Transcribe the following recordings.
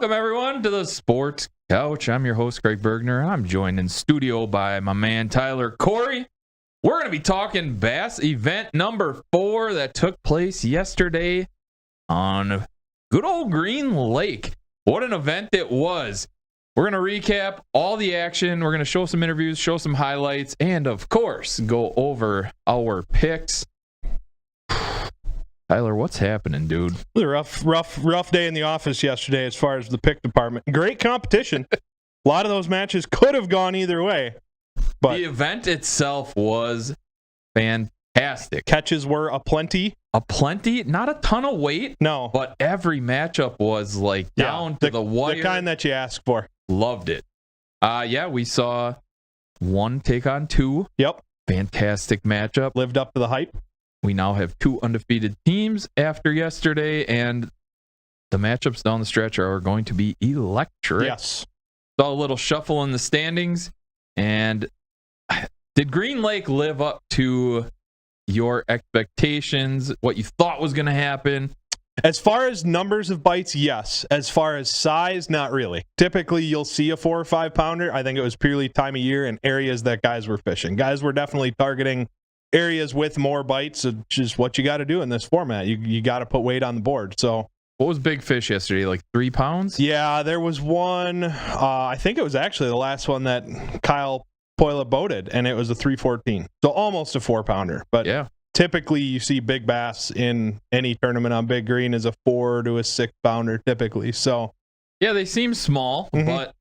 Welcome, everyone, to the Sports Couch. I'm your host, Greg Bergner. I'm joined in studio by my man, Tyler Corey. We're going to be talking Bass event number 4 that took place yesterday on good old Green Lake. What an event it was. We're going to recap all the action. We're going to show some interviews, show some highlights, and, of course, go over our picks. Tyler, what's happening, dude? It was a rough day in the office yesterday as far as the pick department. Great competition. A lot of those matches could have gone either way. But the event itself was fantastic. Catches were aplenty. Aplenty? Not a ton of weight. No. But every matchup was like down to the wire. The kind that you ask for. Loved it. We saw 1 take on 2. Yep. Fantastic matchup. Lived up to the hype. We now have 2 undefeated teams after yesterday, and the matchups down the stretch are going to be electric. Yes. Saw a little shuffle in the standings, and did Green Lake live up to your expectations, what you thought was going to happen? As far as numbers of bites, yes. As far as size, not really. Typically, you'll see a 4 or 5 pounder. I think it was purely time of year and areas that guys were fishing. Guys were definitely targeting areas with more bites, which is what you got to do in this format. You got to put weight on the board. So, what was big fish yesterday? Like 3 pounds? Yeah, there was one. I think it was actually the last one that Kyle Poila boated, and it was a 314. So almost a 4 pounder. But yeah, typically you see big bass in any tournament on Big Green as a 4 to a 6 pounder typically. So yeah, they seem small, but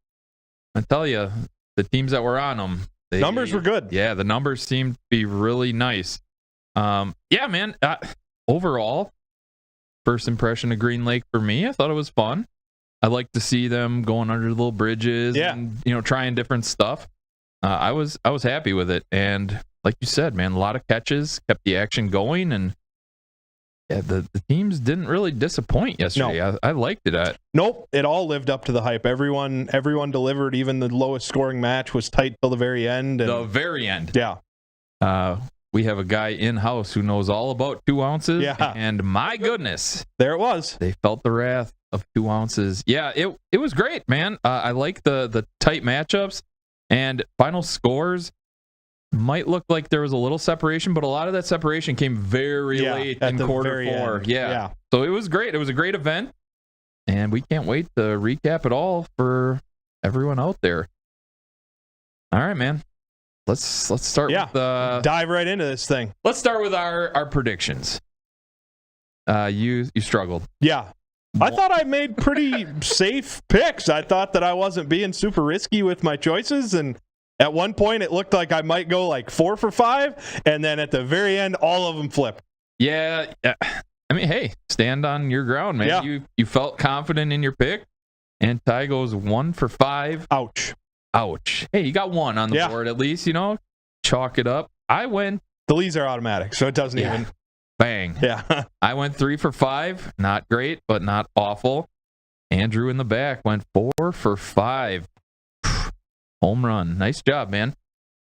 I tell you, the teams that were on them, numbers were good. Yeah, the numbers seemed to be really nice. Man. Overall, first impression of Green Lake for me, I thought it was fun. I like to see them going under little bridges and trying different stuff. I was happy with it, and like you said, man, a lot of catches kept the action going, and the teams didn't really disappoint yesterday. No. I liked it. Nope, it all lived up to the hype. Everyone delivered. Even the lowest scoring match was tight till the very end. The very end. Yeah. We have a guy in-house who knows all about 2 ounces. Yeah. And my goodness. There it was. They felt the wrath of 2 ounces. Yeah, it was great, man. I like the tight matchups, and final scores might look like there was a little separation, but a lot of that separation came very late in quarter 4. Yeah. So it was great. It was a great event, and we can't wait to recap it all for everyone out there. All right, man. Let's start with dive right into this thing. Let's start with our predictions. You struggled. Yeah. I thought I made pretty safe picks. I thought that I wasn't being super risky with my choices, and at one point, it looked like I might go like 4 for 5, and then at the very end, all of them flipped. Yeah. I mean, hey, stand on your ground, man. Yeah. You felt confident in your pick, and Ty goes 1 for 5. Ouch. Hey, you got 1 on the board at least, chalk it up. The leads are automatic, so it doesn't even. Bang. Yeah. I went 3 for 5. Not great, but not awful. Andrew in the back went 4 for 5. Home run. Nice job, man.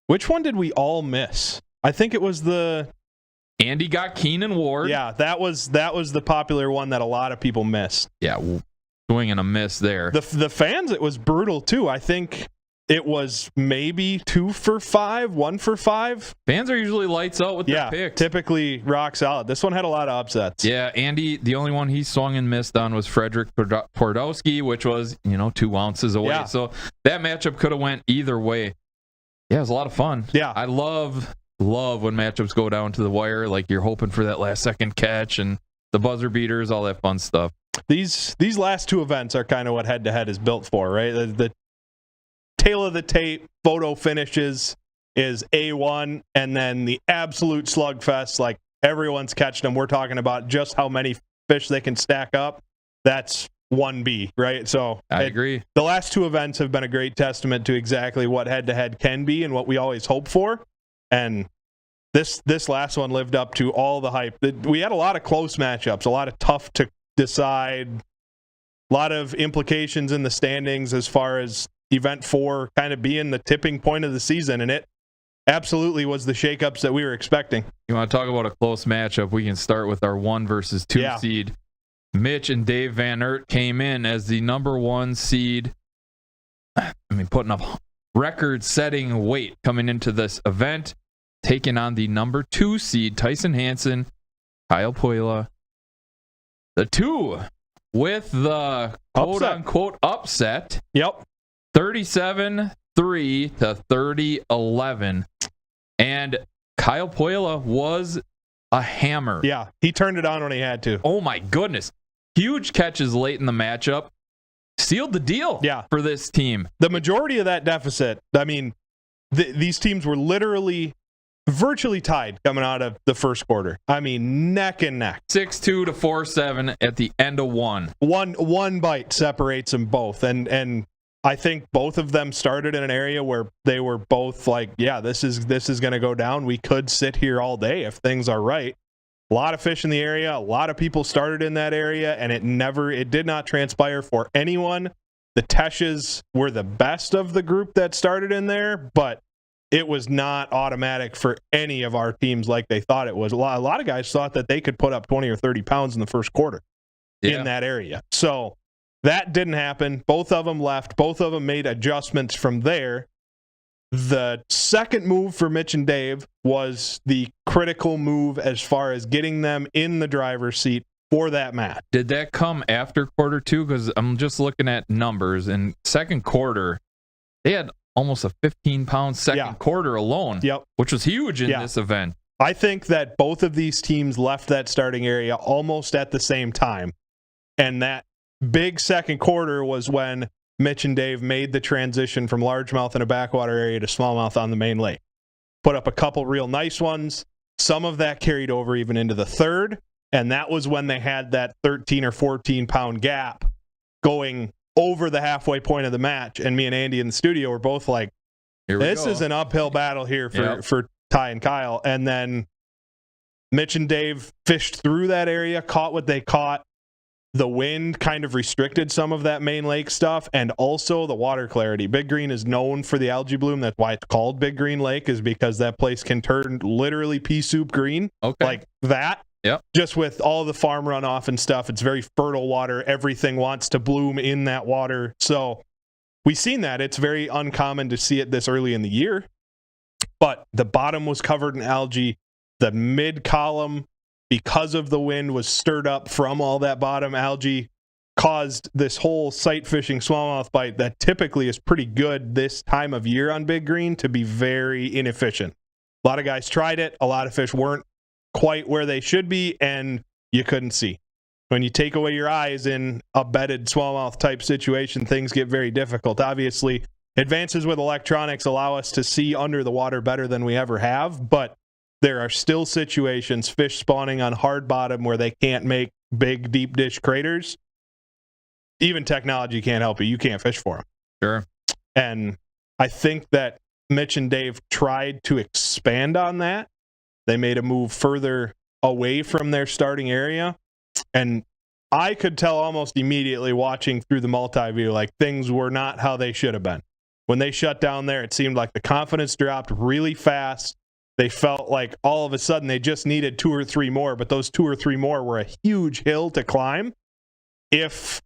Which one did we all miss? I think it was Andy got Keenan Ward. Yeah, that was the popular one that a lot of people missed. Yeah, swing and a miss there. The fans, it was brutal too. I think it was maybe 2 for 5, 1 for 5. Fans are usually lights out with their picks. Typically rock solid. This one had a lot of upsets. Yeah, Andy, the only one he swung and missed on was Frederick Twardowski, which was, 2 ounces away. Yeah. So that matchup could have went either way. Yeah, it was a lot of fun. Yeah. I love when matchups go down to the wire, like you're hoping for that last second catch and the buzzer beaters, all that fun stuff. These last 2 events are kind of what Head2Head is built for, right? The tail of the tape photo finishes is A1, and then the absolute slugfest, like everyone's catching them. We're talking about just how many fish they can stack up. That's 1B, right? So I agree. The last 2 events have been a great testament to exactly what Head2Head can be and what we always hope for. And this last one lived up to all the hype. We had a lot of close matchups, a lot of tough to decide, a lot of implications in the standings as far as Event 4 kind of being the tipping point of the season, and it absolutely was the shakeups that we were expecting. You want to talk about a close matchup? We can start with our 1 versus 2 seed. Mitch and Dave Van Aert came in as the number 1 seed. Putting up record-setting weight coming into this event, taking on the number 2 seed, Tyson Hansen, Kyle Puela. The 2 with the quote-unquote upset. Yep. 37-3 to 30-11. And Kyle Puela was a hammer. Yeah, he turned it on when he had to. Oh, my goodness. Huge catches late in the matchup. Sealed the deal for this team. The majority of that deficit, these teams were literally virtually tied coming out of the first quarter. Neck and neck. 6-2 to 4-7 at the end of one. One bite separates them both. And I think both of them started in an area where they were both like, yeah, this is going to go down. We could sit here all day if things are right. A lot of fish in the area. A lot of people started in that area, and it did not transpire for anyone. The Teshes were the best of the group that started in there, but it was not automatic for any of our teams like they thought it was. A lot of guys thought that they could put up 20 or 30 pounds in the first quarter in that area. So that didn't happen. Both of them left. Both of them made adjustments from there. The second move for Mitch and Dave was the critical move as far as getting them in the driver's seat for that match. Did that come after quarter 2? Because I'm just looking at numbers. In second quarter, they had almost a 15-pound second quarter alone, which was huge in this event. I think that both of these teams left that starting area almost at the same time. And that big second quarter was when Mitch and Dave made the transition from largemouth in a backwater area to smallmouth on the main lake. Put up a couple real nice ones. Some of that carried over even into the third, and that was when they had that 13 or 14-pound gap going over the halfway point of the match, and me and Andy in the studio were both like, this is an uphill battle here for Ty and Kyle. And then Mitch and Dave fished through that area, caught what they caught. The wind kind of restricted some of that main lake stuff, and also the water clarity. Big Green is known for the algae bloom. That's why it's called Big Green Lake, is because that place can turn literally pea soup green. Like that. Yep. Just with all the farm runoff and stuff. It's very fertile water. Everything wants to bloom in that water. So we've seen that. It's very uncommon to see it this early in the year. But the bottom was covered in algae. The mid column, because of the wind, was stirred up from all that bottom algae, caused this whole sight fishing smallmouth bite that typically is pretty good this time of year on Big Green to be very inefficient. A lot of guys tried it. A lot of fish weren't quite where they should be, and you couldn't see. When you take away your eyes in a bedded smallmouth type situation, things get very difficult. Obviously, advances with electronics allow us to see under the water better than we ever have, but there are still situations, fish spawning on hard bottom where they can't make big deep dish craters. Even technology can't help you. You can't fish for them. Sure. And I think that Mitch and Dave tried to expand on that. They made a move further away from their starting area. And I could tell almost immediately watching through the multi-view, like things were not how they should have been. When they shut down there, it seemed like the confidence dropped really fast. They felt like all of a sudden they just needed 2 or 3 more, but those 2 or 3 more were a huge hill to climb if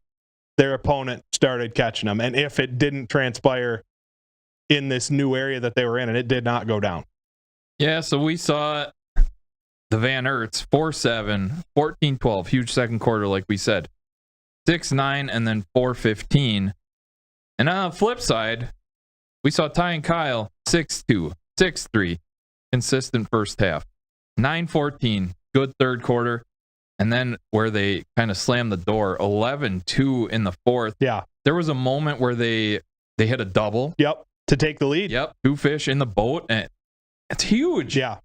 their opponent started catching them and if it didn't transpire in this new area that they were in, and it did not go down. Yeah, so we saw the Van Aerts 4-7, 14-12, huge second quarter, like we said, 6-9, and then 4-15. And on the flip side, we saw Ty and Kyle 6-2, 6-3, consistent first half, 9-14, good third quarter, and then where they kind of slammed the door, 11-2 in the fourth. Yeah, there was a moment where they hit a double. Yep, to take the lead. Yep, 2 fish in the boat, and it's huge. Yeah.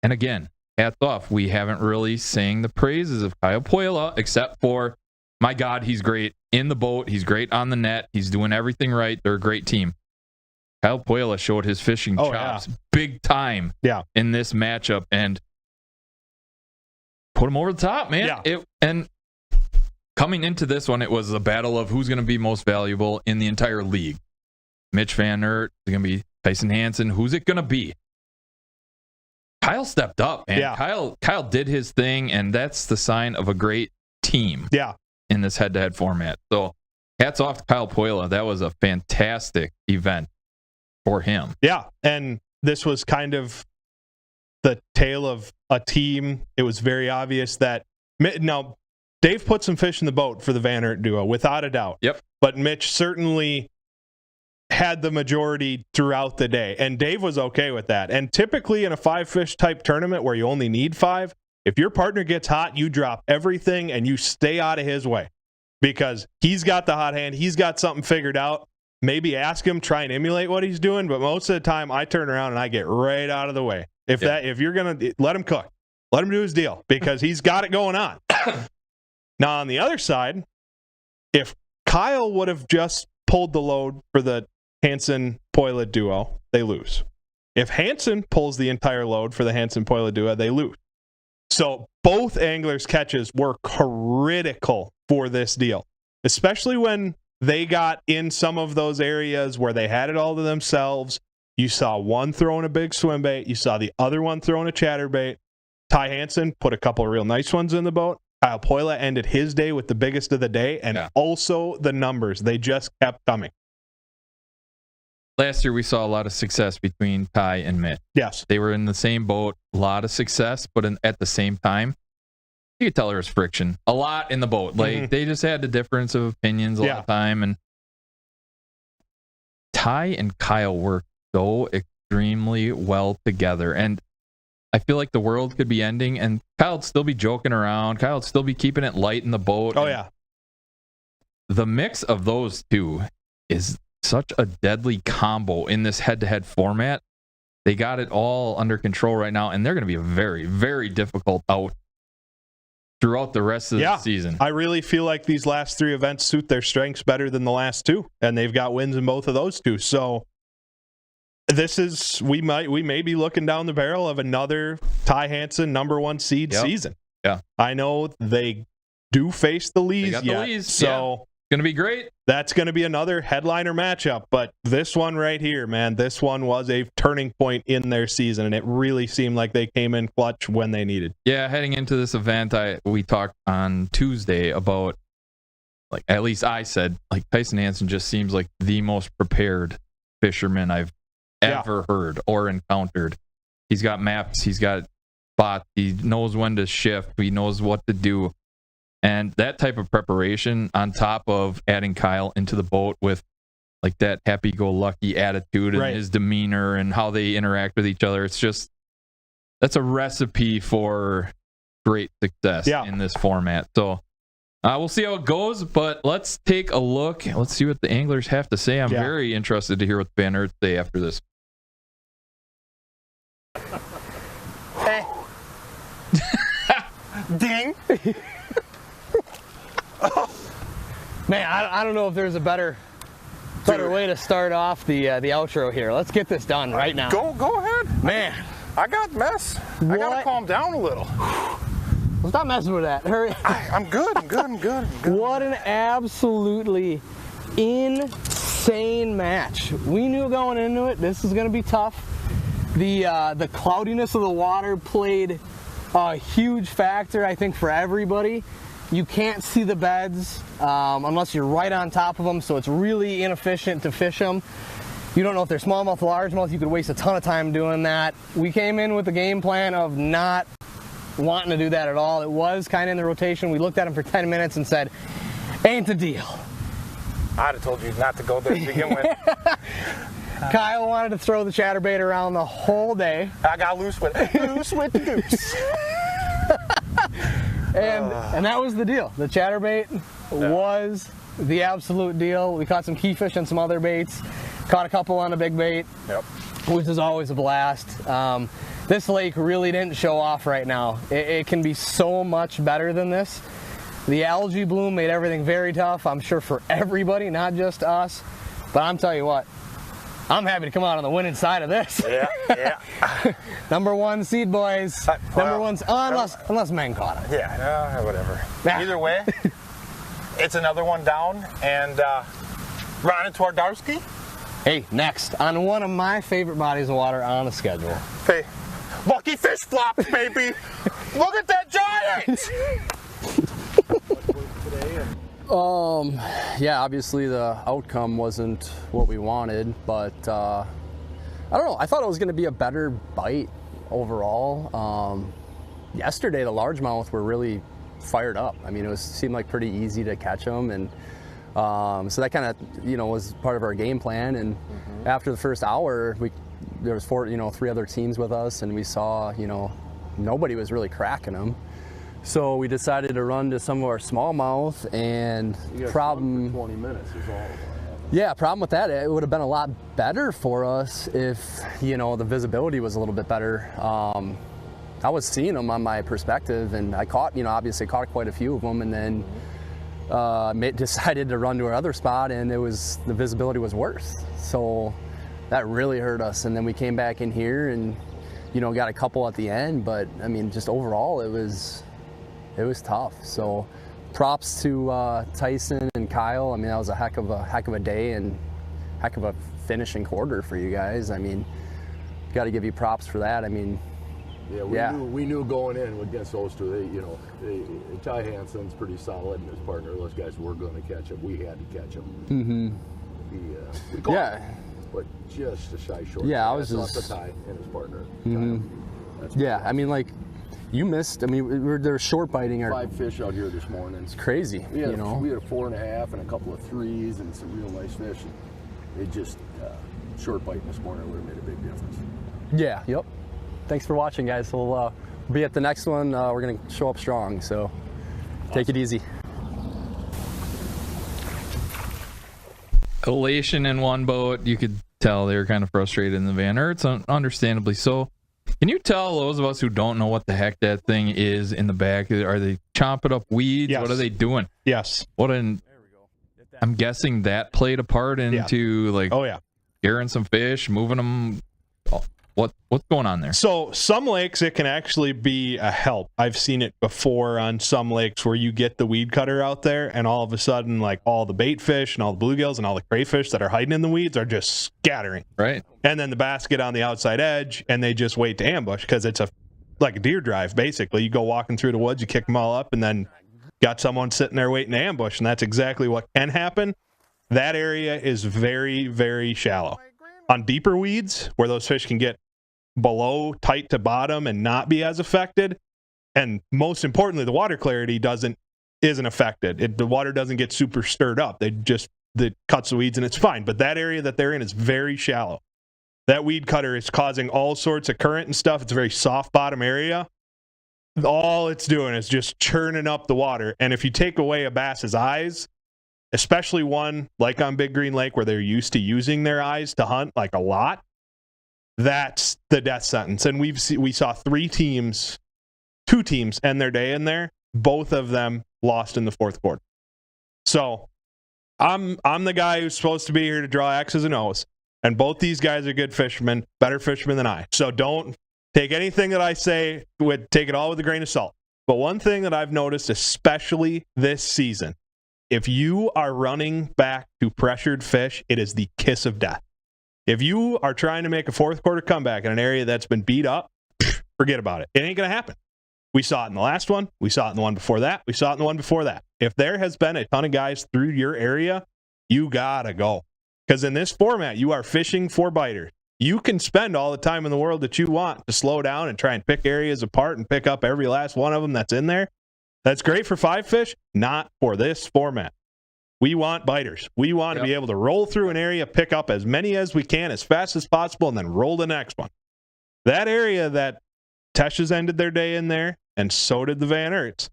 And again, hats off. We haven't really sang the praises of Kyle Puela, except for, my God, he's great in the boat. He's great on the net. He's doing everything right. They're a great team. Kyle Puela showed his fishing chops big time in this matchup and put him over the top, man. Yeah. And coming into this one, it was a battle of who's going to be most valuable in the entire league. Mitch Van Aert, is going to be Tyson Hansen. Who's it going to be? Kyle stepped up, man. Yeah. Kyle did his thing, and that's the sign of a great team. Yeah. In this head-to-head format. So hats off to Kyle Poila. That was a fantastic event for him. Yeah, and this was kind of the tale of a team. It was very obvious that now Dave put some fish in the boat for the Van Aert duo, without a doubt. Yep. But Mitch certainly had the majority throughout the day, and Dave was okay with that. And typically in a 5-fish type tournament where you only need 5, if your partner gets hot, you drop everything and you stay out of his way, because he's got the hot hand. He's got something figured out. Maybe ask him, try and emulate what he's doing, but most of the time I turn around and I get right out of the way. If you're going to let him cook, let him do his deal, because he's got it going on. Now, on the other side, if Kyle would have just pulled the load for the Hansen-Poila duo, they lose. If Hansen pulls the entire load for the Hansen-Poila duo, they lose. So both anglers' catches were critical for this deal, especially when they got in some of those areas where they had it all to themselves. You saw one throwing a big swim bait. You saw the other one throwing a chatterbait. Ty Hansen put a couple of real nice ones in the boat. Kyle Poila ended his day with the biggest of the day, and also the numbers. They just kept coming. Last year, we saw a lot of success between Ty and Mitch. Yes. They were in the same boat, a lot of success, but at the same time, you could tell there was friction. A lot in the boat. Like, they just had the difference of opinions all the time. And Ty and Kyle worked so extremely well together. And I feel like the world could be ending, and Kyle would still be joking around. Kyle would still be keeping it light in the boat. Oh, yeah. The mix of those two is such a deadly combo in this head-to-head format. They got it all under control right now, and they're going to be a very, very difficult out throughout the rest of the season. I really feel like these last 3 events suit their strengths better than the last 2, and they've got wins in both of those 2. So this is, we may be looking down the barrel of another Ty Hansen number 1 seed season. Yeah. I know they do face the Lees yet, so going to be great. That's going to be another headliner matchup, but this one right here, man, this one was a turning point in their season, and it really seemed like they came in clutch when they needed. Yeah, heading into this event, we talked on Tuesday about, like, at least I said, like, Tyson Hansen just seems like the most prepared fisherman I've ever heard or encountered. He's got maps, he's got spots, he knows when to shift, he knows what to do. And that type of preparation, on top of adding Kyle into the boat with like that happy-go-lucky attitude and his demeanor and how they interact with each other, it's just, that's a recipe for great success in this format. So we'll see how it goes, but let's take a look. Let's see what the anglers have to say. I'm very interested to hear what Van Aert say after this. Hey. Ding. Man, I don't know if there's a better way to start off the outro here. Let's get this done right now. Go ahead. Man. I got mess. I got to calm down a little. Stop messing with that. Hurry. I'm good. What an absolutely insane match. We knew going into it, this is going to be tough. The cloudiness of the water played a huge factor, I think, for everybody. You can't see the beds unless you're right on top of them, so it's really inefficient to fish them. You don't know if they're smallmouth or largemouth. You could waste a ton of time doing that. We came in with the game plan of not wanting to do that at all. It was kind of in the rotation. We looked at them for 10 minutes and said, ain't the deal. I'd have told you not to go there to begin with. Kyle wanted to throw the chatterbait around the whole day. I got loose with the goose. And that was the deal. The chatterbait was the absolute deal. We caught some keyfish and some other baits. Caught a couple on a big bait, which is always a blast. This lake really didn't show off right now. It can be so much better than this. The algae bloom made everything very tough, I'm sure, for everybody, not just us. But I'm telling you what, I'm happy to come out on the winning side of this. Yeah. Number 1 seed, boys. Number 1, unless men caught it. Yeah, whatever. Either way, it's another one down, and Ron Twardowski. Hey, next on one of my favorite bodies of water on the schedule. Hey, Lucky Fish Flops, baby. Look at that giant. Yeah, obviously the outcome wasn't what we wanted, but I don't know. I thought it was going to be a better bite overall. Yesterday, the largemouth were really fired up. I mean, seemed like pretty easy to catch them, and so that kind of was part of our game plan. And after the first hour, there was 3 other teams with us, and we saw nobody was really cracking them. So we decided to run to some of our smallmouth, and problem for 20 minutes is all. Yeah, problem with that, it would have been a lot better for us if the visibility was a little bit better. I was seeing them on my perspective, and I obviously caught quite a few of them, and then decided to run to our other spot, and the visibility was worse. So that really hurt us. And then we came back in here and got a couple at the end, but I mean, just overall it was tough. So props to Tyson and Kyle. I mean, that was a heck of a day and heck of a finishing quarter for you guys. I mean, got to give you props for that. I mean, we knew going in against those two. Ty Hansen's pretty solid, and his partner, those guys were going to catch him. We had to catch him. Mm-hmm. We caught him, but just a shy short. Yeah, I was just just Ty and his partner. Yeah, I mean, like you missed. I mean, they're short biting. 5 fish out here this morning. It's crazy. We had a 4.5 and a couple of 3s and some real nice fish. It just short biting this morning would have made a big difference. Yeah. Yep. Thanks for watching, guys. We'll be at the next one. We're going to show up strong, so take it easy. Elation in one boat. You could tell they were kind of frustrated in the Van Hertz, understandably so. Can you tell those of us who don't know what the heck that thing is in the back? Are they chomping up weeds? Yes. What are they doing? Yes. I'm guessing that played a part into scaring some fish, moving them. What's going on there? So some lakes, it can actually be a help. I've seen it before on some lakes where you get the weed cutter out there, and all of a sudden, like all the bait fish and all the bluegills and all the crayfish that are hiding in the weeds are just scattering. Right. And then the bass get on the outside edge, and they just wait to ambush because it's like a deer drive, basically. You go walking through the woods, you kick them all up, and then got someone sitting there waiting to ambush, and that's exactly what can happen. That area is very, very shallow. On deeper weeds, where those fish can get below, tight to bottom, and not be as affected, and most importantly, the water clarity isn't affected. The water doesn't get super stirred up. It cuts the weeds, and it's fine. But that area that they're in is very shallow. That weed cutter is causing all sorts of current and stuff. It's a very soft bottom area. All it's doing is just churning up the water. And if you take away a bass's eyes, especially one like on Big Green Lake where they're used to using their eyes to hunt like a lot, that's the death sentence. And we saw 2 teams end their day in there. Both of them lost in the 4th quarter. So I'm the guy who's supposed to be here to draw X's and O's. And both these guys are good fishermen, better fishermen than I. So don't take anything that I say, take it all with a grain of salt. But one thing that I've noticed, especially this season, if you are running back to pressured fish, it is the kiss of death. If you are trying to make a 4th quarter comeback in an area that's been beat up, forget about it. It ain't going to happen. We saw it in the last one. We saw it in the one before that. We saw it in the one before that. If there has been a ton of guys through your area, you got to go. Because in this format, you are fishing for biters. You can spend all the time in the world that you want to slow down and try and pick areas apart and pick up every last one of them that's in there. That's great for 5 fish, not for this format. We want biters. We want to be able to roll through an area, pick up as many as we can as fast as possible, and then roll the next one. That area that Tesh ended their day in there, and so did the Van Hertz.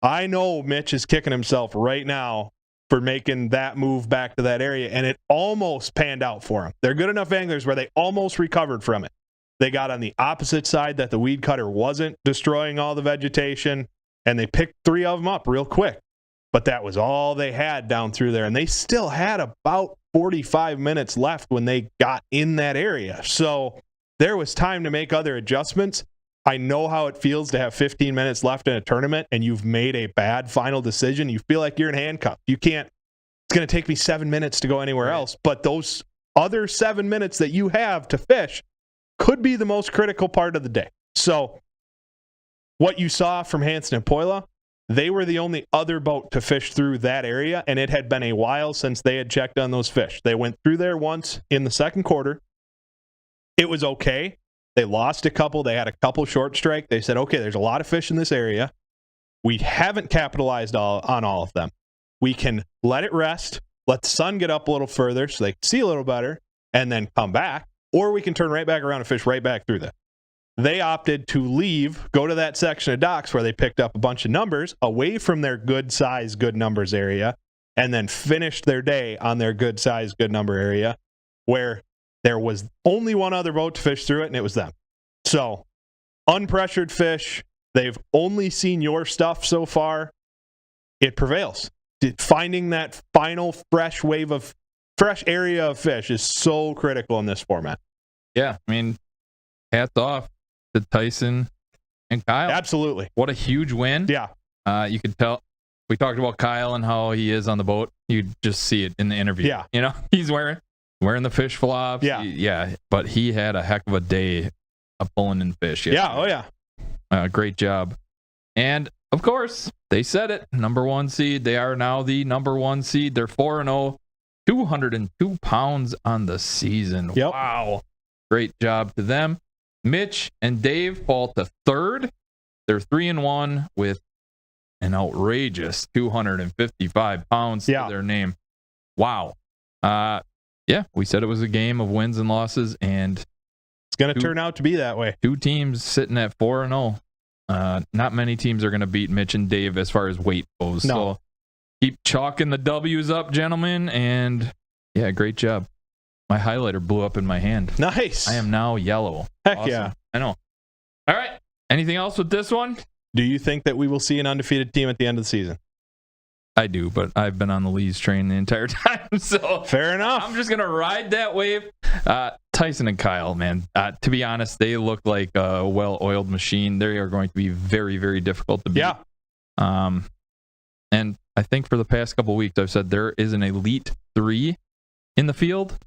I know Mitch is kicking himself right now for making that move back to that area, and it almost panned out for him. They're good enough anglers where they almost recovered from it. They got on the opposite side that the weed cutter wasn't destroying all the vegetation, and they picked 3 of them up real quick. But that was all they had down through there. And they still had about 45 minutes left when they got in that area. So there was time to make other adjustments. I know how it feels to have 15 minutes left in a tournament and you've made a bad final decision. You feel like you're in handcuffs. You can't, it's going to take me 7 minutes to go anywhere else. But those other 7 minutes that you have to fish could be the most critical part of the day. So what you saw from Hansen and Poila, They were the only other boat to fish through that area, and it had been a while since they had checked on those fish. They went through there once in the second quarter. It was okay. They lost a couple. They had a couple short strike. They said, okay, there's a lot of fish in this area. We haven't capitalized on all of them. We can let it rest, let the sun get up a little further so they can see a little better, and then come back. Or we can turn right back around and fish right back through there. They opted to leave, go to that section of docks where they picked up a bunch of numbers away from their good size, good numbers area, and then finished their day on their good size, good number area where there was only one other boat to fish through it, and it was them. So, unpressured fish. They've only seen your stuff so far. It prevails. Finding that final fresh area of fish is so critical in this format. Yeah, I mean, hats off to Tyson and Kyle. Absolutely. What a huge win. Yeah. You could tell. We talked about Kyle and how he is on the boat. You just see it in the interview. Yeah. You know, he's wearing the fish flops. Yeah. But he had a heck of a day of pulling in fish. Yeah. Oh, yeah. Great job. And, of course, they said it. Number 1 seed. They are now the number 1 seed. They're 4-0. 202 pounds on the season. Yep. Wow. Great job to them. Mitch and Dave fall to 3rd. They're 3-1 with an outrageous 255 pounds to their name. Wow. We said it was a game of wins and losses, and it's going to turn out to be that way. 2 teams sitting at 4-0. Not many teams are going to beat Mitch and Dave as far as weight goes. No. So keep chalking the W's up, gentlemen, and great job. My highlighter blew up in my hand. Nice. I am now yellow. Heck awesome. yeah. I know. All right. Anything else with this one? Do you think that we will see an undefeated team at the end of the season? I do, but I've been on the Lee's train the entire time, so fair enough. I'm just going to ride that wave. Tyson and Kyle, man, to be honest, they look like a well-oiled machine. They are going to be very, very difficult to beat. Yeah. And I think for the past couple of weeks, I've said there is an elite 3 in the field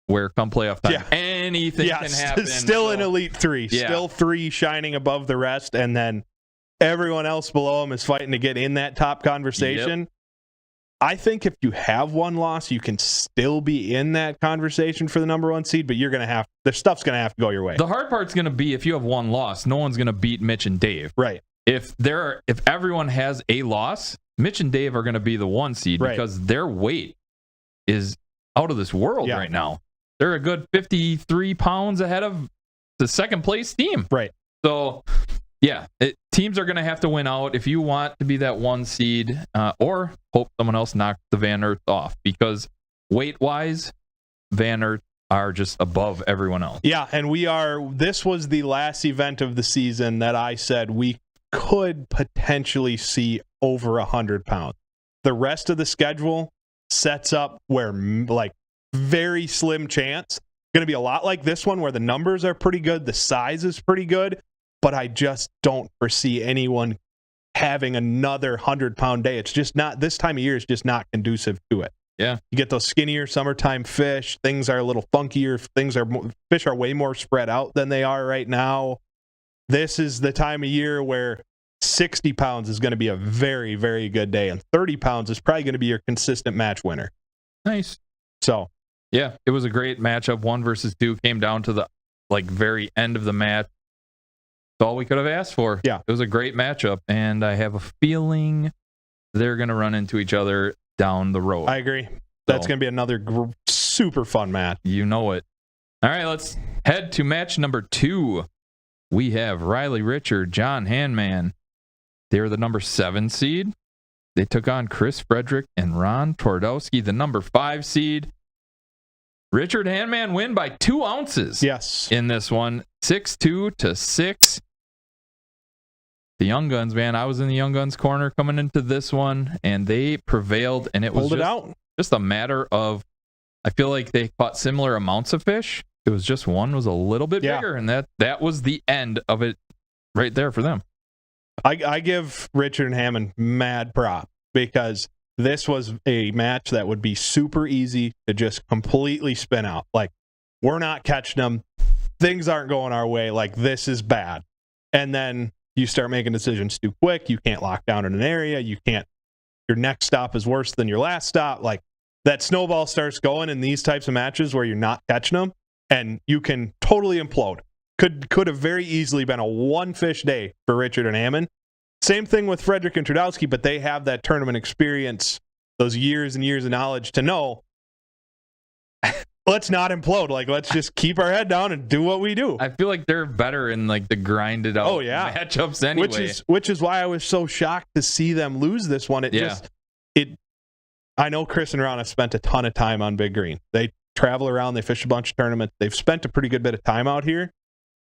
where come playoff time, anything can happen. Still an elite 3. Yeah. Still 3 shining above the rest, and then everyone else below them is fighting to get in that top conversation. Yep. I think if you have one loss, you can still be in that conversation for the number 1 seed, but their stuff's going to have to go your way. The hard part's going to be if you have one loss, no one's going to beat Mitch and Dave. Right. If everyone has a loss, Mitch and Dave are going to be the 1 seed because their weight is out of this world right now. They're a good 53 pounds ahead of the second place team. Right. So, teams are going to have to win out if you want to be that 1 seed or hope someone else knocks the Van Earth off, because weight-wise, Van Earth are just above everyone else. Yeah, and this was the last event of the season that I said we could potentially see over 100 pounds. The rest of the schedule sets up where, very slim chance. Going to be a lot like this one where the numbers are pretty good, the size is pretty good, but I just don't foresee anyone having another 100-pound day. It's just not, this time of year is just not conducive to it. Yeah. You get those skinnier summertime fish. Things are a little funkier. Fish are way more spread out than they are right now. This is the time of year where 60 pounds is going to be a very, very good day, and 30 pounds is probably going to be your consistent match winner. Nice. So, yeah, it was a great matchup. 1 versus 2 came down to the very end of the match. That's all we could have asked for. Yeah. It was a great matchup, and I have a feeling they're going to run into each other down the road. I agree. That's going to be another super fun match. You know it. All right, let's head to match number 2. We have Riley Richard, John Hanman. They're the number 7 seed. They took on Chris Frederick and Ron Twardowski, the number 5 seed. Richard Hanman win by 2 ounces. Yes. In this one, 6-2 to 6. The Young Guns, man, I was in the Young Guns corner coming into this one, and they prevailed, and it was just a matter of, I feel like they caught similar amounts of fish. It was just one was a little bit bigger, and that was the end of it right there for them. I give Richard and Hammond mad prop because this was a match that would be super easy to just completely spin out. We're not catching them. Things aren't going our way. This is bad. And then you start making decisions too quick. You can't lock down in an area. Your next stop is worse than your last stop. Like, that snowball starts going in these types of matches where you're not catching them, and you can totally implode. Could have very easily been a one-fish day for Richard and Hammond. Same thing with Frederick and Trudowski, but they have that tournament experience, those years and years of knowledge to know, let's not implode. Like, let's just keep our head down and do what we do. I feel like they're better in like the grinded out matchups anyway. Which is why I was so shocked to see them lose this one. I know Chris and Ron have spent a ton of time on Big Green. They travel around, they fish a bunch of tournaments. They've spent a pretty good bit of time out here.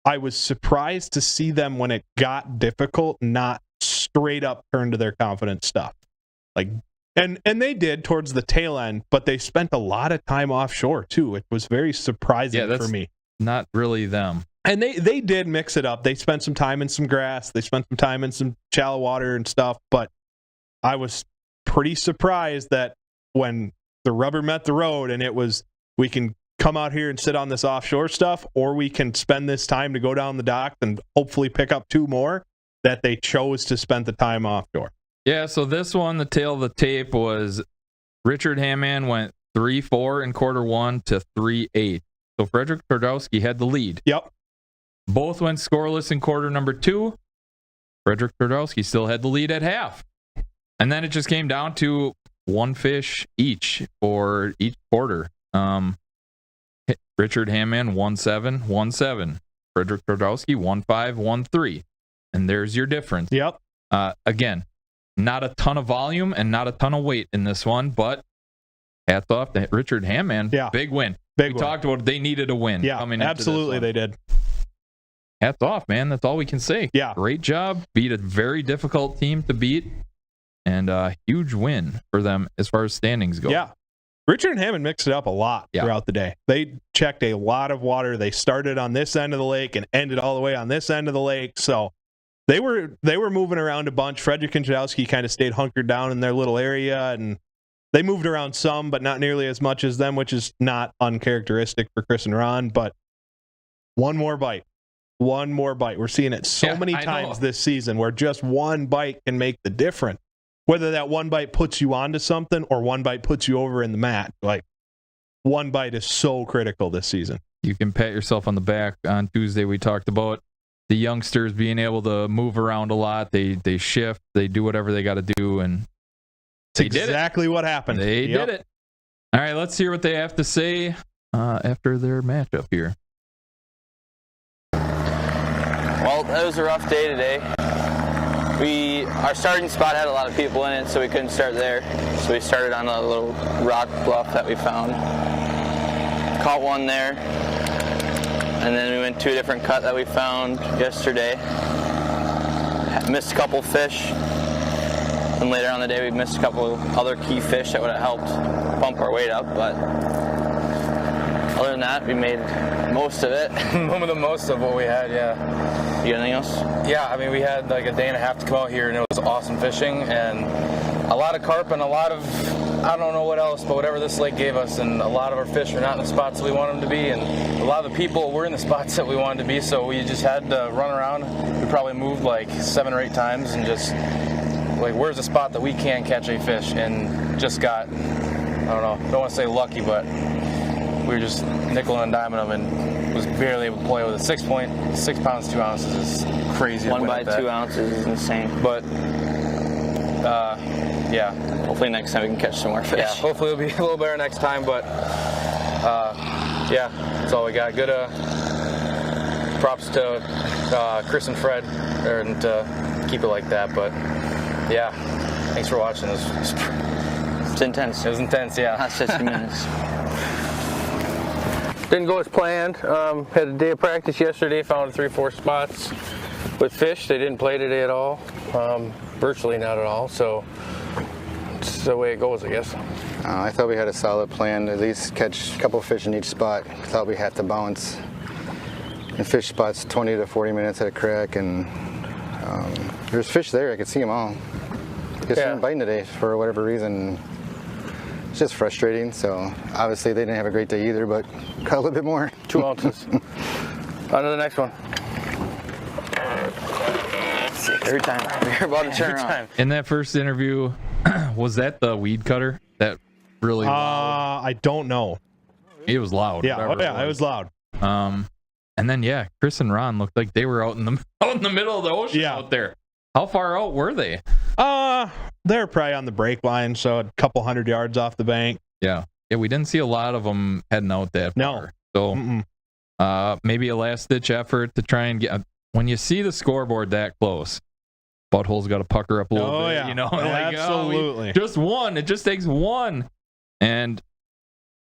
I was surprised to see them, when it got difficult, not straight up turn to their confident stuff. Like, and they did towards the tail end, but they spent a lot of time offshore too. It was very surprising for me. Not really them. And they did mix it up. They spent some time in some grass. They spent some time in some shallow water and stuff. But I was pretty surprised that when the rubber met the road and it was, we can come out here and sit on this offshore stuff, or we can spend this time to go down the dock and hopefully pick up 2 more, that they chose to spend the time offshore. Yeah, so this one, the tail of the tape was Richard Hammond went 3-4 in quarter 1 to 3-8. So Frederick Twardowski had the lead. Yep. Both went scoreless in quarter number 2. Frederick Twardowski still had the lead at half. And then it just came down to 1 fish each for each quarter. Richard Hammond 1-7, 1-7. Frederick Twardowski 1-5, 1-3. And there's your difference. Yep. Again, not a ton of volume and not a ton of weight in this one, but hats off to Richard Hammond. Yeah. Big win. We talked about it. They needed a win. Yeah, coming into absolutely they did. Hats off, man. That's all we can say. Yeah. Great job. Beat a very difficult team to beat. And a huge win for them as far as standings go. Yeah. Richard and Hammond mixed it up a lot throughout the day. They checked a lot of water. They started on this end of the lake and ended all the way on this end of the lake. So they were moving around a bunch. Frederick and Jadowski kind of stayed hunkered down in their little area, and they moved around some, but not nearly as much as them, which is not uncharacteristic for Chris and Ron. But one more bite. We're seeing it so many times this season where just one bite can make the difference. Whether that one bite puts you onto something or one bite puts you over in the mat. Like, one bite is so critical this season. You can pat yourself on the back. On Tuesday, we talked about the youngsters being able to move around a lot. They shift. They do whatever they got to do, and they did exactly what happened. They did it. All right, let's hear what they have to say after their matchup here. Well, it was a rough day today. Our starting spot had a lot of people in it, so we couldn't start there. So we started on a little rock bluff that we found. Caught one there, and then we went to a different cut that we found yesterday. Missed a couple fish, and later on in the day we missed a couple other key fish that would have helped bump our weight up, but other than that, we made most of it. The most of what we had, yeah. You got anything else? Yeah, I mean, we had like a day and a half to come out here, and it was awesome fishing, and a lot of carp and a lot of, I don't know what else, but whatever this lake gave us, and a lot of our fish are not in the spots that we want them to be, and a lot of the people were in the spots that we wanted to be, so we just had to run around. We probably moved like 7 or 8 times and just, like, where's a spot that we can catch a fish, and just got, I don't want to say lucky, but we were just nickel and diming them, and was barely able to play with a 6 pounds 2 ounces is crazy. 1 by 2 ounces is insane. But yeah, hopefully next time we can catch some more fish. Yeah, hopefully it'll be a little better next time. But yeah, that's all we got. Good props to Chris and Fred, and to keep it like that. But yeah, thanks for watching. It's intense. It was intense. Yeah. Last 60 minutes. Didn't go as planned. Had a day of practice yesterday, found 3-4 spots with fish. They didn't play today at all, virtually not at all, so it's the way it goes, I guess. I thought we had a solid plan, at least catch a couple of fish in each spot. I thought we had to bounce and fish spots 20 to 40 minutes at a crack, and there's fish there. I could see them all. Just weren't biting today for whatever reason. It's just frustrating. So obviously they didn't have a great day either, but got a little bit more. 2 ounces. On to the next one. Sick. Every time we're about to turn around. In that first interview, was that the weed cutter? That really loud? I don't know. It was loud. Yeah, it was loud. And then Chris and Ron looked like they were out in the middle of the ocean out there. How far out were they? They're probably on the break line, so a couple 100 yards off the bank. Yeah, we didn't see a lot of them heading out that far. So maybe a last-ditch effort to try and get. When you see the scoreboard that close, butthole's got to pucker up a little bit. Yeah. You know, Absolutely. Just one. It just takes one. And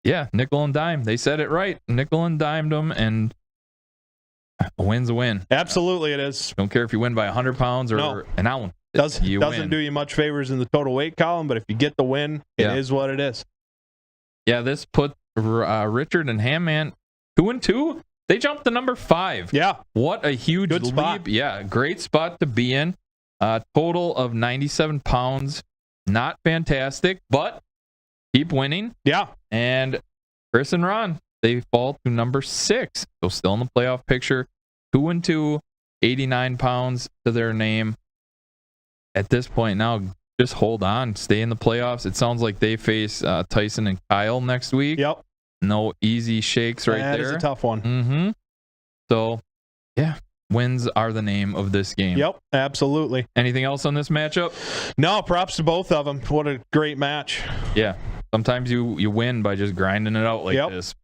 nickel and dime. They said it right. Nickel and dimed them, and a win's a win. Absolutely, it is. Don't care if you win by 100 pounds or an ounce. Doesn't win. do you much favors in the total weight column, but if you get the win, it is what it is. Yeah, this put Richard and Hamman 2-2. They jumped to number 5. Yeah. What a huge Good leap. spot. Yeah, great spot to be in. Total of 97 pounds. Not fantastic, but keep winning. Yeah. And Chris and Ron, they fall to number 6. So still in the playoff picture. 2-2, 89 pounds to their name. At this point now, just hold on. Stay in the playoffs. It sounds like they face Tyson and Kyle next week. Yep. No easy shakes there. That is a tough one. Mm-hmm. So, wins are the name of this game. Yep, absolutely. Anything else on this matchup? No, props to both of them. What a great match. Yeah. Sometimes you win by just grinding it out like this.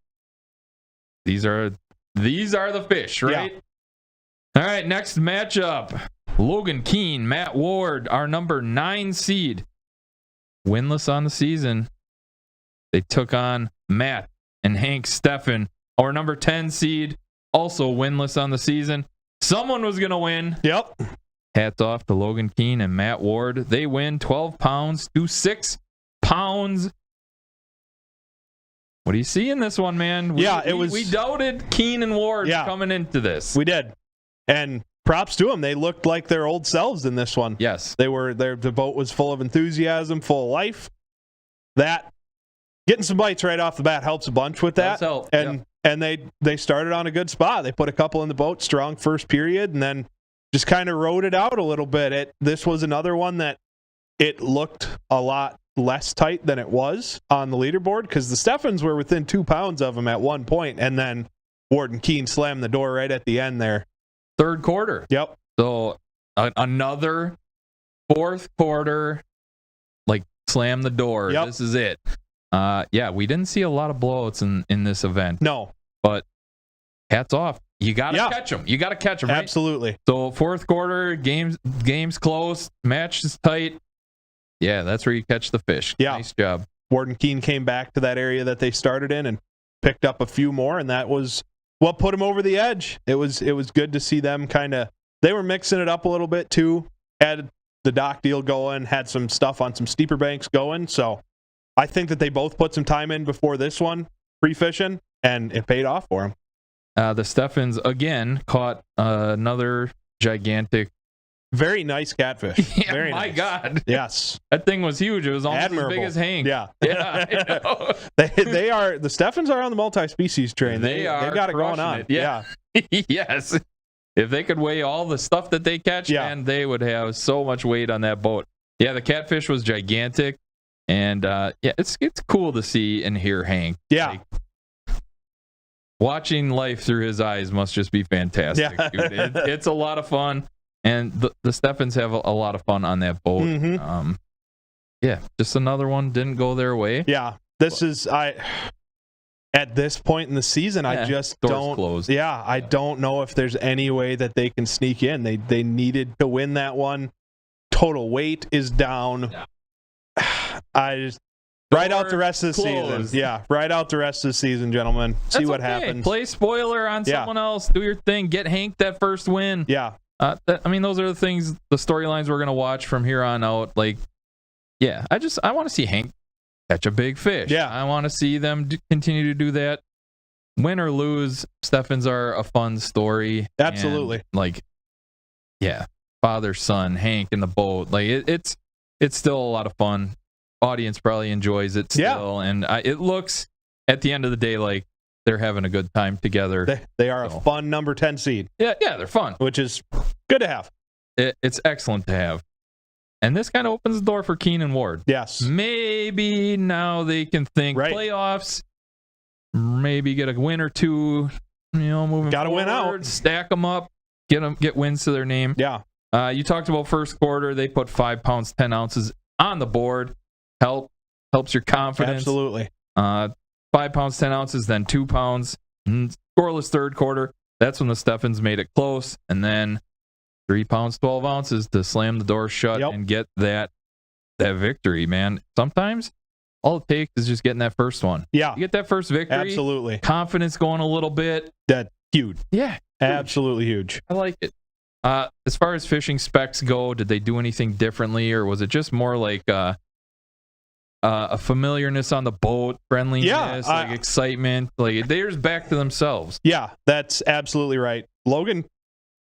These are the fish, right? Yeah. All right, next matchup. Logan Keene, Matt Ward, our number 9 seed. Winless on the season. They took on Matt and Hank Steffen, our number 10 seed, also winless on the season. Someone was going to win. Yep. Hats off to Logan Keene and Matt Ward. They win 12 pounds to 6 pounds. What do you see in this one, man? We doubted Keene and Ward coming into this. We did. And props to them. They looked like their old selves in this one. Yes. The boat was full of enthusiasm, full of life. That getting some bites right off the bat helps a bunch with that. Does help. And they started on a good spot. They put a couple in the boat, strong first period, and then just kind of rode it out a little bit. This was another one that it looked a lot less tight than it was on the leaderboard because the Steffens were within 2 pounds of them at one point, and then Ward and Keene slammed the door right at the end there. Third quarter. Yep. So another fourth quarter, slam the door. Yep. This is it. We didn't see a lot of blowouts in this event. No. But hats off. You got to catch them. You got to catch them, right? Absolutely. So fourth quarter, game's close, match is tight. Yeah, that's where you catch the fish. Yeah. Nice job. Ward and Keene came back to that area that they started in and picked up a few more, and that was what put them over the edge. It was good to see them they were mixing it up a little bit too. Had the dock deal going, had some stuff on some steeper banks going. So I think that they both put some time in before this one, pre-fishing, and it paid off for them. The Steffens, again, caught another gigantic. Very nice catfish. Yeah, Very my nice. God. Yes. That thing was huge. It was almost Admirable. as big as Hank. Yeah. Yeah. I know. They are, the Steffens are on the multi-species train. They got it going on. It. Yeah. Yes. If they could weigh all the stuff that they catch, man, they would have so much weight on that boat. Yeah, the catfish was gigantic. And it's cool to see and hear Hank. Yeah. Watching life through his eyes must just be fantastic. Yeah. Dude. It's a lot of fun. And the Steffens have a lot of fun on that boat. Mm-hmm. Just another one didn't go their way. Yeah. At this point in the season, I just don't. Closed. Yeah, I don't know if there's any way that they can sneak in. They needed to win that one. Total weight is down. Ride out the rest of the season. Yeah, ride out the rest of the season, gentlemen. See what happens. Play spoiler on someone else. Do your thing. Get Hank that first win. Yeah. Those are the things, the storylines we're going to watch from here on out. I want to see Hank catch a big fish. Yeah. I want to see them continue to do that. Win or lose, Steffens are a fun story. Absolutely. And, father, son, Hank in the boat. It's still a lot of fun. Audience probably enjoys it still. Yeah. And it looks, at the end of the day, like they're having a good time together. They are a fun number 10 seed. Yeah, they're fun. Which is good to have. it's excellent to have. And this kind of opens the door for Keenan Ward. Yes. Maybe now they can think playoffs, maybe get a win or two, moving Gotta forward, win out. stack them up, get wins to their name. Yeah. You talked about first quarter. They put 5 pounds, 10 ounces on the board. Helps your confidence. Absolutely. 5 pounds, 10 ounces, then 2 pounds. Scoreless third quarter. That's when the Steffens made it close. And then 3 pounds, 12 ounces to slam the door shut and get that victory, man. Sometimes all it takes is just getting that first one. Yeah. You get that first victory. Absolutely. Confidence going a little bit. That's huge. Yeah. Huge. Absolutely huge. I like it. As far as fishing specs go, did they do anything differently, or was it just more like a familiarness on the boat, friendliness, like excitement? Like they're just back to themselves. Yeah, that's absolutely right. Logan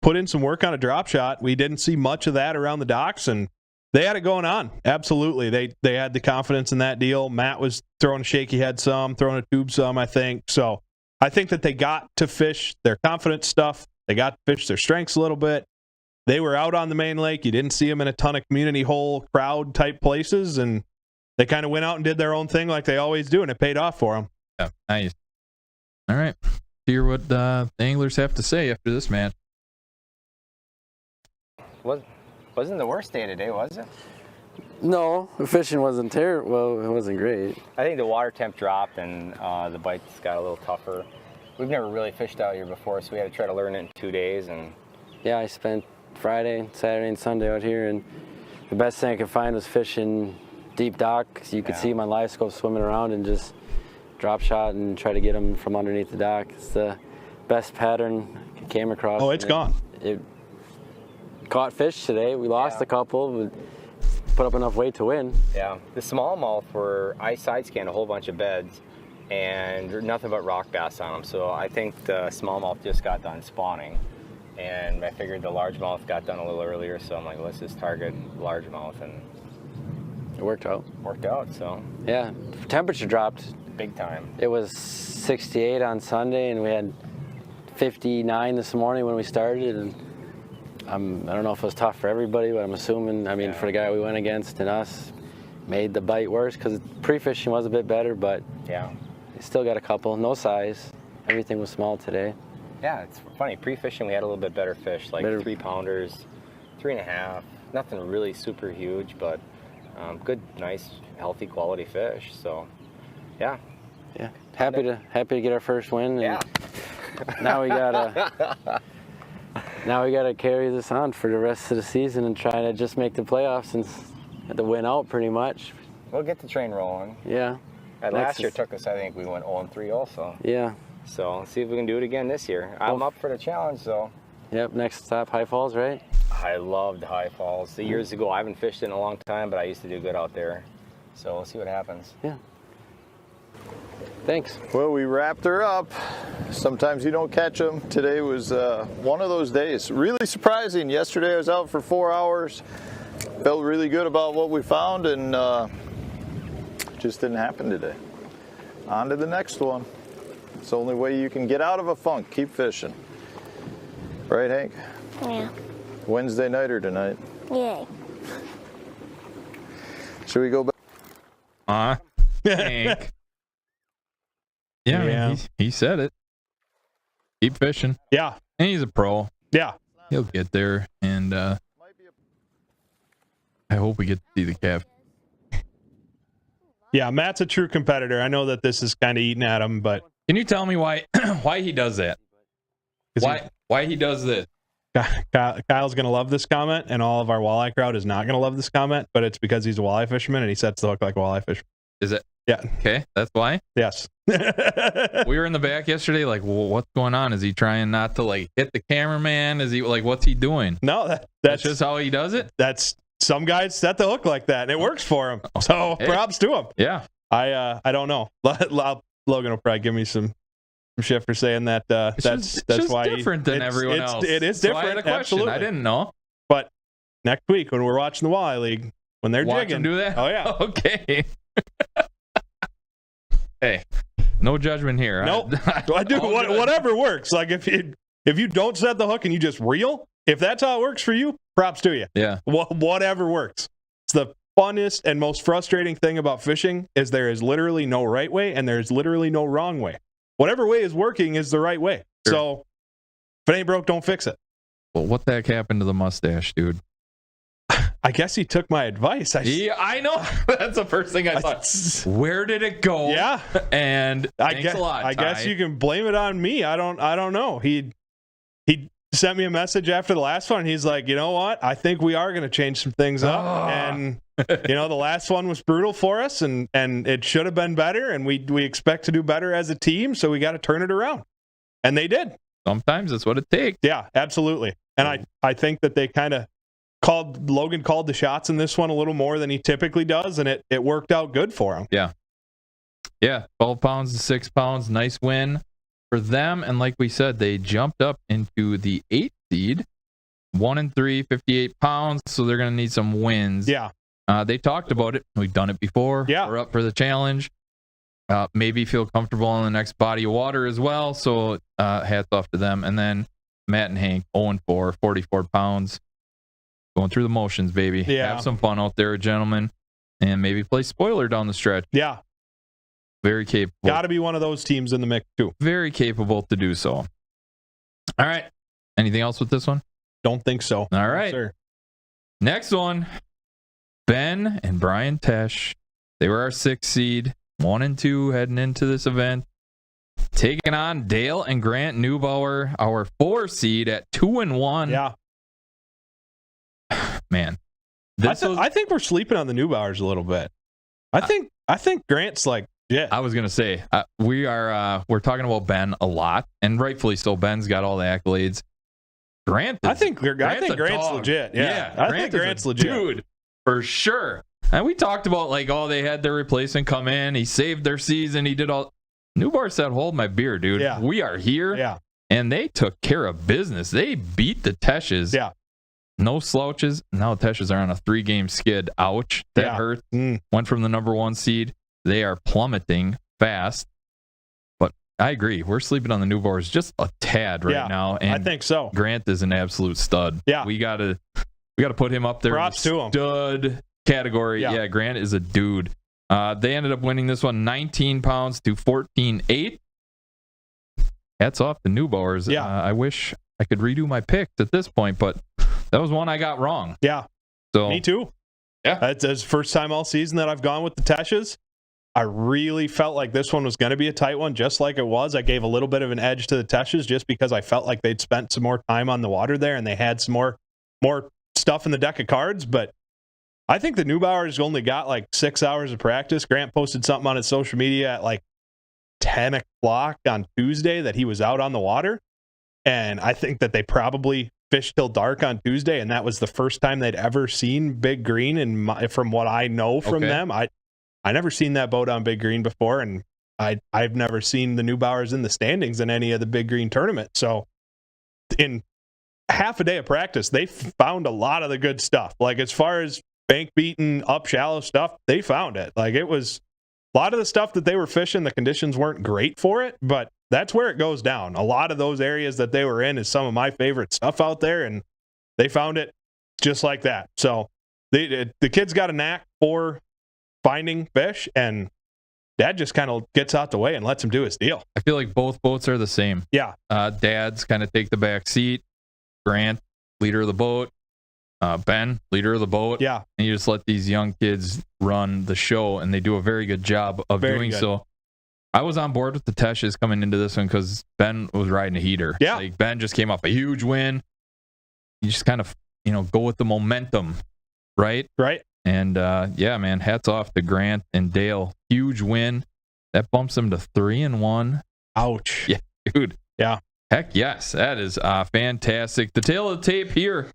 put in some work on a drop shot. We didn't see much of that around the docks, and they had it going on. Absolutely. They had the confidence in that deal. Matt was throwing a shaky head some, throwing a tube some, I think. So I think that they got to fish their confidence stuff. They got to fish their strengths a little bit. They were out on the main lake. You didn't see them in a ton of community hole crowd type places, and they kind of went out and did their own thing like they always do, and it paid off for them. Yeah, nice. All right. Hear what the anglers have to say after this match. Wasn't the worst day today, was it? No, the fishing wasn't terrible. Well, it wasn't great. I think the water temp dropped and the bites got a little tougher. We've never really fished out here before, so we had to try to learn it in 2 days. And yeah, I spent Friday, Saturday, and Sunday out here, and the best thing I could find was fishing deep dock. So you could see my live scope swimming around and just drop shot and try to get them from underneath the dock. It's the best pattern I came across. Oh, it's gone. It caught fish today. We lost a couple, but put up enough weight to win. Yeah, the smallmouth I side scanned a whole bunch of beds, and there's nothing but rock bass on them. So I think the smallmouth just got done spawning, and I figured the largemouth got done a little earlier. So I'm like, let's just target largemouth, and it worked out. So yeah, temperature dropped big time. It was 68 on Sunday, and we had 59 this morning when we started. And I don't know if it was tough for everybody, but I'm assuming, for the guy we went against and us, made the bite worse because pre-fishing was a bit better, but we still got a couple. No size. Everything was small today. Yeah, it's funny. Pre-fishing, we had a little bit better fish, like 3-pounders, 3.5. Nothing really super huge, but good, nice, healthy, quality fish. So, yeah. Yeah, happy to get our first win. And now we gotta carry this on for the rest of the season and try to just make the playoffs and have to win out pretty much. We'll get the train rolling. Yeah. Last year took us, I think we went 0-3 also. Yeah. So let's see if we can do it again this year. I'm up for the challenge though. Yep, next stop, High Falls, right? I loved High Falls. Years ago, I haven't fished in a long time, but I used to do good out there. So we'll see what happens. Yeah. Thanks. Well, we wrapped her up. Sometimes you don't catch them. Today was one of those days. Really surprising. Yesterday I was out for 4 hours. Felt really good about what we found, and just didn't happen today. On to the next one. It's the only way you can get out of a funk. Keep fishing. Right, Hank? Yeah. Wednesday nighter tonight. Yay. Should we go back? Hank. Yeah, I mean, he said it. Keep fishing. Yeah. And he's a pro. Yeah. He'll get there, and I hope we get to see the calf. Yeah, Matt's a true competitor. I know that this is kind of eating at him, but can you tell me why he does that? Why he does this? Kyle's going to love this comment, and all of our walleye crowd is not going to love this comment, but it's because he's a walleye fisherman and he sets the hook like a walleye fisherman. Is it? Yeah. Okay, that's why? Yes. We were in the back yesterday, like, well, what's going on? Is he trying not to, like, hit the cameraman? Is he, like, what's he doing? No, that's just how he does it? That's, some guys set the hook like that, and it works for him. So, props to him. Yeah. I don't know. Logan will probably give me some shit for saying that. That's why different than everyone else. It is so different. I had a question. Absolutely. I didn't know. But next week when we're watching the Walleye League, when they're Watch jigging, them do that. Oh yeah. Okay. Hey, no judgment here. Nope. I do whatever works. Like if you don't set the hook and you just reel, if that's how it works for you, props to you. Yeah. Whatever works. It's the funnest and most frustrating thing about fishing is there is literally no right way and there's literally no wrong way. Whatever way is working is the right way. Sure. So if it ain't broke, don't fix it. Well, what the heck happened to the mustache, dude? I guess he took my advice. Yeah, I know. That's the first thing I thought. Where did it go? Yeah. And thanks a lot, I Ty. guess you can blame it on me. I don't know. He sent me a message after the last one. He's like, you know what? I think we are going to change some things up. And the last one was brutal for us, and it should have been better. And we expect to do better as a team. So we got to turn it around, and they did. Sometimes that's what it takes. Yeah, absolutely. And I think that they kind of Logan called the shots in this one a little more than he typically does, and it worked out good for him. Yeah, 12 pounds to 6 pounds, nice win for them. And like we said, they jumped up into the 8th seed, 1-3, 58 pounds. So they're going to need some wins. Yeah. They talked about it. We've done it before. Yeah. We're up for the challenge. Maybe feel comfortable in the next body of water as well. So hats off to them. And then Matt and Hank, 0-4, 44 pounds. Going through the motions, baby. Yeah. Have some fun out there, gentlemen. And maybe play spoiler down the stretch. Yeah. Very capable. Got to be one of those teams in the mix, too. Very capable to do so. All right. Anything else with this one? Don't think so. All right. No, sir. Next one. Ben and Brian Tesh. They were our 6th seed. 1-2 heading into this event. Taking on Dale and Grant Neubauer, our 4 seed at 2-1. Yeah. Man. I think we're sleeping on the Neubauers a little bit. I think Grant's like, yeah. I was gonna say we're talking about Ben a lot, and rightfully so. Ben's got all the accolades. Grant's Grant's legit. Yeah, I think Grant's legit, dude, for sure. And we talked about they had their replacement come in. He saved their season. He did all. Newbar said, "Hold my beer, dude. Yeah. We are here." Yeah, and they took care of business. They beat the Teshes. Yeah. No slouches. Now the Teshes are on a 3-game skid. Ouch. That hurt. Went from the number 1 seed. They are plummeting fast. But I agree. We're sleeping on the Neubauers just a tad right now. And I think so. Grant is an absolute stud. Yeah. We gotta put him up there. Props to him. Stud category. Yeah, Grant is a dude. They ended up winning this one 19 pounds to 14.8. Hats off the Neubauers. Yeah. I wish I could redo my picks at this point, but that was one I got wrong. Yeah. So me too. Yeah. It's the first time all season that I've gone with the Teshes. I really felt like this one was going to be a tight one, just like it was. I gave a little bit of an edge to the Teshes just because I felt like they'd spent some more time on the water there and they had some more stuff in the deck of cards. But I think the Neubauers only got 6 hours of practice. Grant posted something on his social media at 10 o'clock on Tuesday that he was out on the water. And I think that they probably fished till dark on Tuesday, and that was the first time they'd ever seen Big Green. And from what I know from them, I never seen that boat on Big Green before, and I've never seen the Neubauers in the standings in any of the Big Green tournament. So in half a day of practice, they found a lot of the good stuff. As far as bank beaten, up shallow stuff, they found it. It was a lot of the stuff that they were fishing, the conditions weren't great for it, but that's where it goes down. A lot of those areas that they were in is some of my favorite stuff out there, and they found it just like that. So the kids got a knack for finding fish, and Dad just kind of gets out the way and lets him do his deal. I feel like both boats are the same. Yeah. Dad's kind of take the back seat. Grant, leader of the boat. Ben, leader of the boat. Yeah. And you just let these young kids run the show, and they do a very good job of doing so. I was on board with the Teshes coming into this one because Ben was riding a heater. Yeah. Ben just came off a huge win. You just kind of, go with the momentum, right? Right. And, man, hats off to Grant and Dale. Huge win. That bumps them to 3-1. Ouch. Yeah, dude. Yeah. Heck yes. That is fantastic. The tail of the tape here.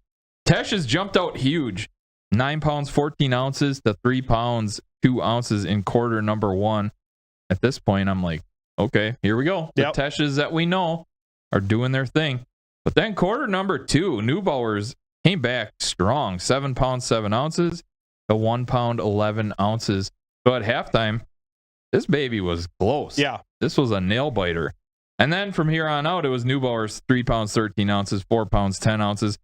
Tesh has jumped out huge. 9 pounds, 14 ounces to 3 pounds, 2 ounces in quarter number 1. At this point, I'm like, okay, here we go. The Teshes that we know are doing their thing. But then quarter number 2, Neubauers came back strong. 7 pounds, 7 ounces to 1 pound, 11 ounces. So at halftime, this baby was close. Yeah. This was a nail biter. And then from here on out, it was Neubauers 3 pounds, 13 ounces, 4 pounds, 10 ounces.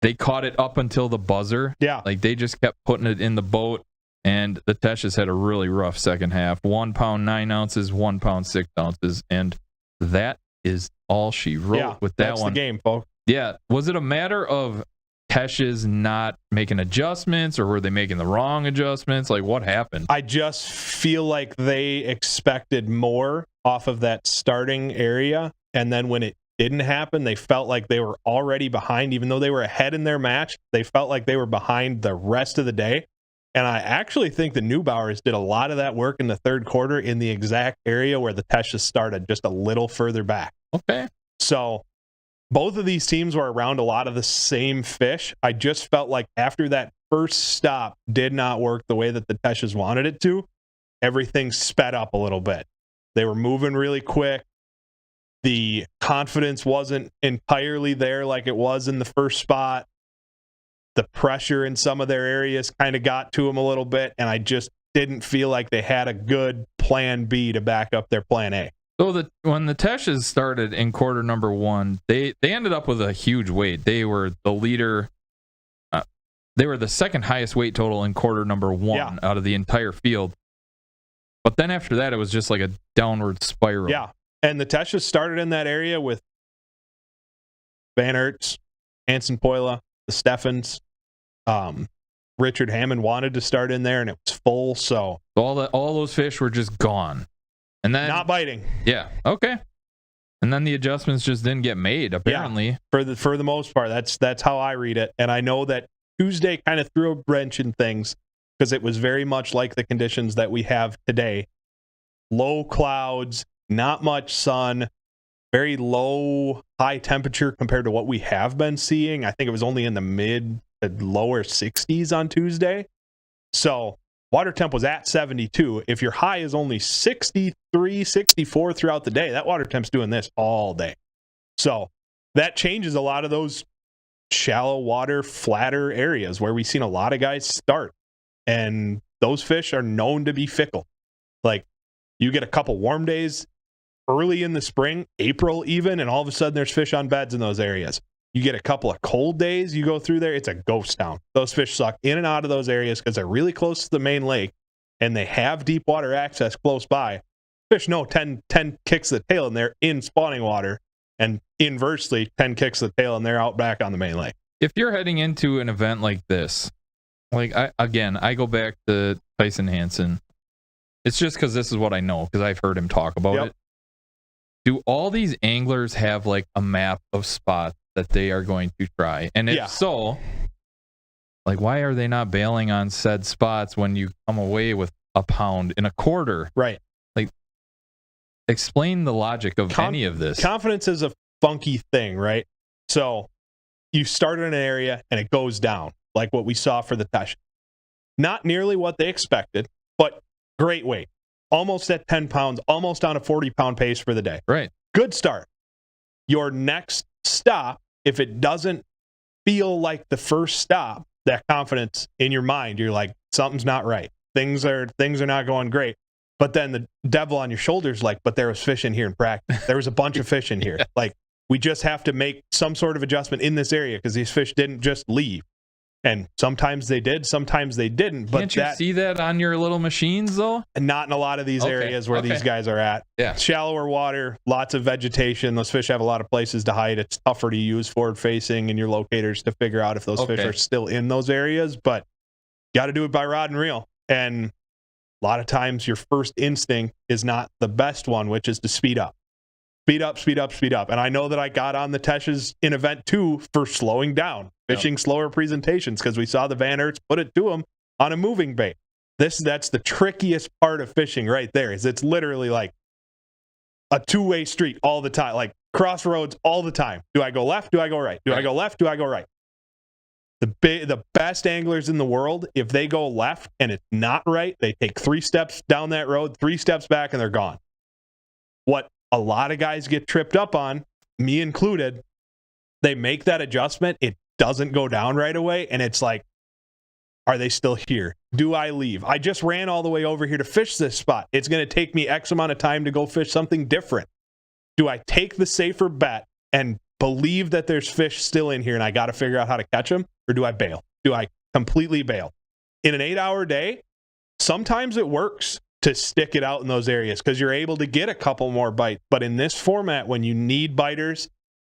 they caught it up until the buzzer. Yeah. Like they just kept putting it in the boat, and the Teshes had a really rough second half. 1 pound 9 ounces, 1 pound 6 ounces, and that is all she wrote with that that's one. The game, folks. Yeah. Was it a matter of Teshes not making adjustments, or were they making the wrong adjustments? Like, what happened? I just feel like they expected more off of that starting area, and then when it didn't happen, they felt like they were already behind. Even though they were ahead in their match, they felt like they were behind the rest of the day. And I actually think the Neubauers did a lot of that work in the third quarter in the exact area where the Teshes started, just a little further back. Okay. So both of these teams were around a lot of the same fish. I just felt like after that first stop did not work the way that the Teshes wanted it to, everything sped up a little bit. They were moving really quick. The confidence wasn't entirely there like it was in the first spot. The pressure in some of their areas kind of got to them a little bit, and I just didn't feel like they had a good plan B to back up their plan A. So when the Teshes started in quarter number 1, they ended up with a huge weight. They were the leader. They were the second highest weight total in quarter number 1 out of the entire field. But then after that, it was just like a downward spiral. Yeah, and the Teshes started in that area with Van Aerts, Hansen Poila, the Steffens. Richard Hammond wanted to start in there, and it was full. So all those fish were just gone. And then not biting. Yeah. Okay. And then the adjustments just didn't get made, apparently. Yeah, for the most part. That's how I read it. And I know that Tuesday kind of threw a wrench in things because it was very much like the conditions that we have today. Low clouds, not much sun, very low, high temperature compared to what we have been seeing. I think it was only in the mid to lower 60s on Tuesday. So water temp was at 72. If your high is only 63, 64 throughout the day, that water temp's doing this all day. So that changes a lot of those shallow water, flatter areas where we've seen a lot of guys start. And those fish are known to be fickle. Like, you get a couple warm days early in the spring, April even, and all of a sudden there's fish on beds in those areas. You get a couple of cold days, you go through there, it's a ghost town. Those fish suck in and out of those areas because they're really close to the main lake and they have deep water access close by. Fish know 10 kicks the tail and they're in spawning water, and inversely 10 kicks the tail and they're out back on the main lake. If you're heading into an event like this, like I go back to Tyson Hansen. It's just because this is what I know, because I've heard him talk about it. Do all these anglers have like a map of spots that they are going to try? And if so, like, why are they not bailing on said spots when you come away with a pound in a quarter? Right. Like, explain the logic of any of this. Confidence is a funky thing, right? So you start in an area and it goes down, like what we saw for the Tesh. Not nearly what they expected, but great weight. Almost at 10 pounds, almost on a 40-pound pace for the day. Right. Good start. Your next stop, if it doesn't feel like the first stop, that confidence in your mind, you're like, something's not right. Things are not going great. But then the devil on your shoulder's like, but there was fish in here in practice. There was a bunch of fish in here. Like, we just have to make some sort of adjustment in this area because these fish didn't just leave. And sometimes they did, sometimes they didn't. But can't you see that on your little machines, though? Not in a lot of these areas where these guys are at. Yeah. Shallower water, lots of vegetation. Those fish have a lot of places to hide. It's tougher to use forward-facing and your locators to figure out if those fish are still in those areas. But you got to do it by rod and reel. And a lot of times your first instinct is not the best one, which is to speed up. Speed up, speed up, speed up. And I know that I got on the Teshes in event 2 for slowing down, fishing slower presentations, because we saw the Van Aerts put it to them on a moving bait. That's the trickiest part of fishing right there, is it's literally like a two-way street all the time, crossroads all the time. Do I go left? Do I go right? Do I go left? Do I go right? The best anglers in the world, if they go left and it's not right, they take 3 steps down that road, 3 steps back, and they're gone. What a lot of guys get tripped up on, me included, they make that adjustment, it doesn't go down right away, and it's like, are they still here? Do I leave? I just ran all the way over here to fish this spot. It's going to take me X amount of time to go fish something different. Do I take the safer bet and believe that there's fish still in here and I got to figure out how to catch them, or do I bail? Do I completely bail? In an 8-hour day, sometimes it works to stick it out in those areas because you're able to get a couple more bites. But in this format, when you need biters,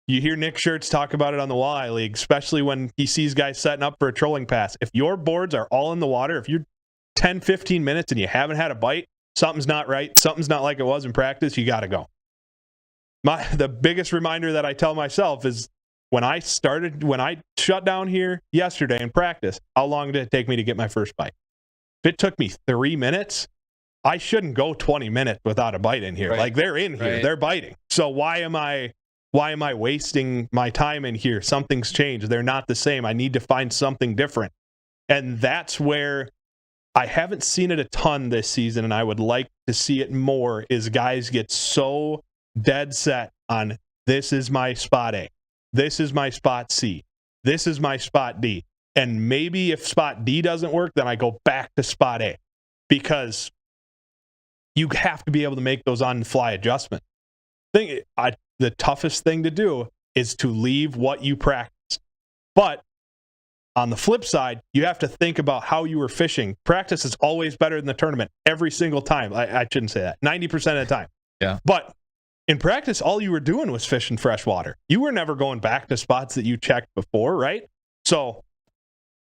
you hear Nick Schertz talk about it on the Walleye League, especially when he sees guys setting up for a trolling pass. If your boards are all in the water, if you're 10, 15 minutes and you haven't had a bite, something's not right. Something's not like it was in practice. You got to go. The biggest reminder that I tell myself is when I shut down here yesterday in practice, how long did it take me to get my first bite? If it took me 3 minutes, I shouldn't go 20 minutes without a bite in here. Right. Like, they're in here, Right. they're biting. So why am I wasting my time in here? Something's changed. They're not the same. I need to find something different. And that's where I haven't seen it a ton this season, and I would like to see it more, is guys get so dead set on, this is my spot A, this is my spot C, this is my spot D. And maybe if spot D doesn't work, then I go back to spot A, because you have to be able to make those on-the-fly adjustments. The toughest thing to do is to leave what you practice. But on the flip side, you have to think about how you were fishing. Practice is always better than the tournament every single time. I shouldn't say that. 90% of the time. Yeah. But in practice, all you were doing was fishing freshwater. You were never going back to spots that you checked before, right? So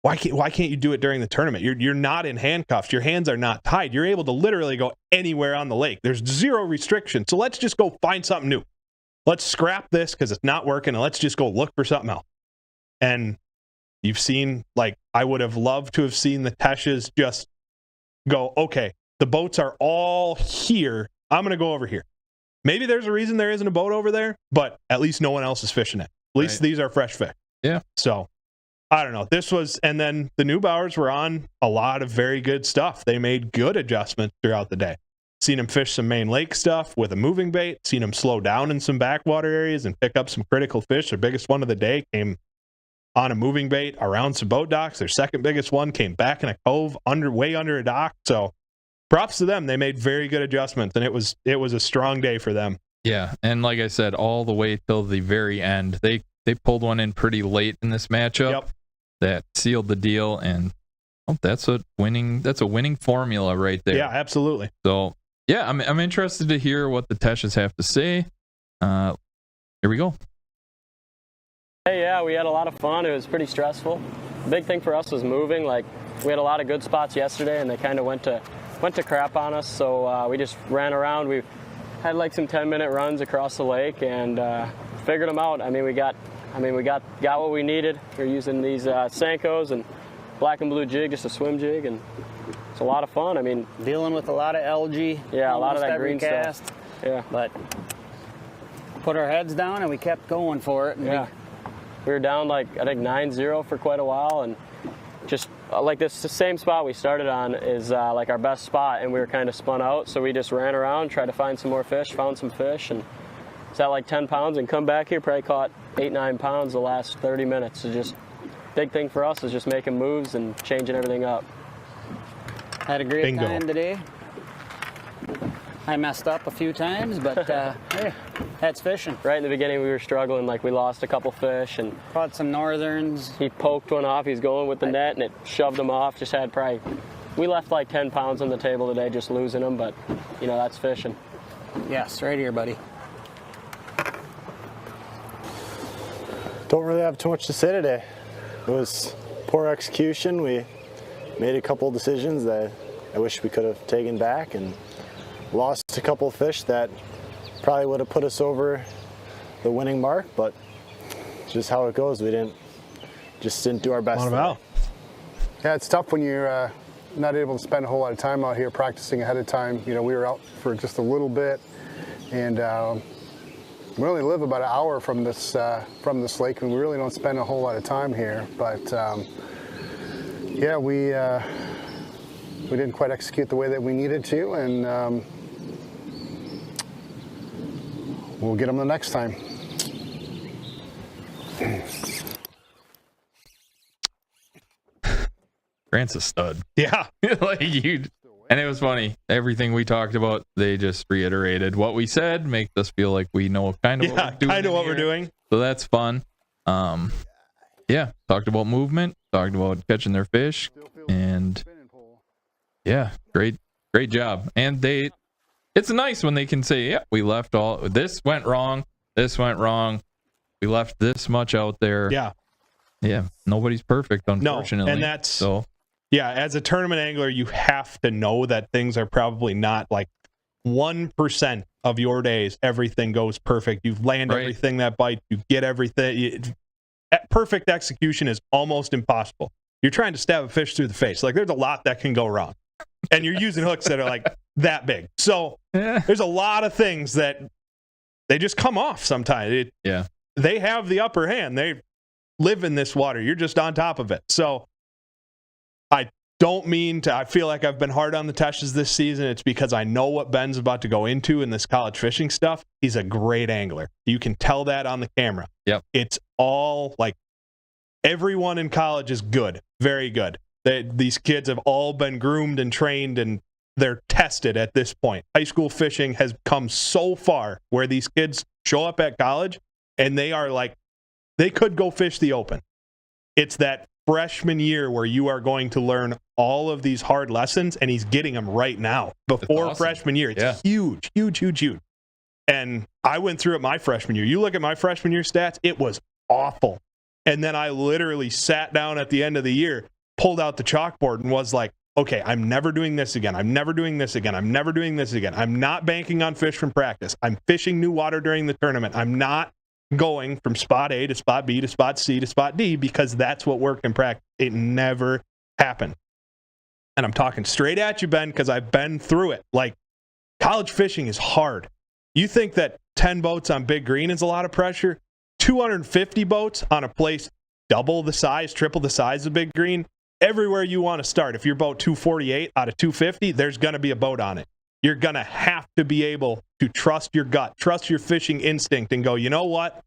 why can't you do it during the tournament? You're not in handcuffs. Your hands are not tied. You're able to literally go anywhere on the lake. There's zero restriction. So let's just go find something new. Let's scrap this because it's not working, and let's just go look for something else. And you've seen, like, I would have loved to have seen the Teshes just go, okay, the boats are all here. I'm going to go over here. Maybe there's a reason there isn't a boat over there, but at least no one else is fishing it. At least these are fresh fish. Yeah. So I don't know. And then the Neubauers were on a lot of very good stuff. They made good adjustments throughout the day. Seen them fish some main lake stuff with a moving bait. Seen them slow down in some backwater areas and pick up some critical fish. Their biggest one of the day came on a moving bait around some boat docks. Their second biggest one came back in a cove way under a dock. So props to them. They made very good adjustments, and it was a strong day for them. Yeah, and like I said, all the way till the very end, they pulled one in pretty late in this matchup that sealed the deal, and that's a winning formula right there. Yeah, absolutely. So yeah, I'm interested to hear what the Teshes have to say. Here we go. Hey, yeah, we had a lot of fun. It was pretty stressful. The big thing for us was moving. Like, we had a lot of good spots yesterday, and they kind of went to crap on us. So we just ran around. We had like some 10-minute runs across the lake and figured them out. We got what we needed. We're using these Senkos and black and blue jig, just a swim jig, and it's a lot of fun. Dealing with a lot of algae. Yeah, a lot of that green cast. stuff. Yeah, but put our heads down and we kept going for it. And yeah. We were down like, I think 9-0 for quite a while, and just like the same spot we started on is like our best spot, and we were kind of spun out, so we just ran around, tried to find some more fish, found some fish, and it's at like 10 pounds, and come back here, probably caught 8-9 pounds the last 30 minutes. So just big thing for us is just making moves and changing everything up. Had a great time today. I messed up a few times, but hey, that's fishing. Right in the beginning, we were struggling. Like, we lost a couple fish and caught some northerns. He poked one off. He's going with the net, and it shoved him off. Just had we left like 10 pounds on the table today, just losing them. But that's fishing. Yes, right here, buddy. Don't really have too much to say today. It was poor execution. We made a couple decisions that I wish we could have taken back, and lost a couple of fish that probably would have put us over the winning mark, but just how it goes. We didn't do our best. Yeah, it's tough when you're not able to spend a whole lot of time out here practicing ahead of time. We were out for just a little bit, and we only live about an hour from this lake, and we really don't spend a whole lot of time here. But yeah, we didn't quite execute the way that we needed to, and we'll get them the next time. Grant's a stud. Yeah. Like, And it was funny. Everything we talked about, they just reiterated what we said, make us feel like we know kind of what we're doing. So that's fun. Yeah, talked about movement, talked about catching their fish, and yeah, great job. And it's nice when they can say, yeah, we left this went wrong, we left this much out there. Yeah, nobody's perfect, unfortunately. No, and that's so. Yeah, as a tournament angler, you have to know that things are probably not like 1% of your days. Everything goes perfect. You land everything that bites. You get everything. Perfect execution is almost impossible. You're trying to stab a fish through the face. Like, there's a lot that can go wrong. And you're using hooks that are like that big. So there's a lot of things that they just come off sometimes. They have the upper hand. They live in this water. You're just on top of it. So I don't mean to, I feel like I've been hard on the Teshes this season. It's because I know what Ben's about to go into in this college fishing stuff. He's a great angler. You can tell that on the camera. Yep. It's all like everyone in college is good, very good. These kids have all been groomed and trained, and they're tested at this point. High school fishing has come so far where these kids show up at college and they are like, they could go fish the open. It's that freshman year where you are going to learn all of these hard lessons, and he's getting them right now before freshman year. It's huge. And I went through it my freshman year. You look at my freshman year stats, it was awful. And then I literally sat down at the end of the year, pulled out the chalkboard, and was like, okay, I'm never doing this again. I'm never doing this again. I'm never doing this again. I'm not banking on fish from practice. I'm fishing new water during the tournament. I'm not going from spot A to spot B to spot C to spot D because that's what worked in practice. It never happened. And I'm talking straight at you, Ben, because I've been through it. Like, college fishing is hard. You think that 10 boats on Big Green is a lot of pressure? 250 boats on a place double the size, triple the size of Big Green? Everywhere you want to start, if you're boat 248 out of 250, there's going to be a boat on it. You're going to have to be able to trust your gut, trust your fishing instinct, and go, you know what?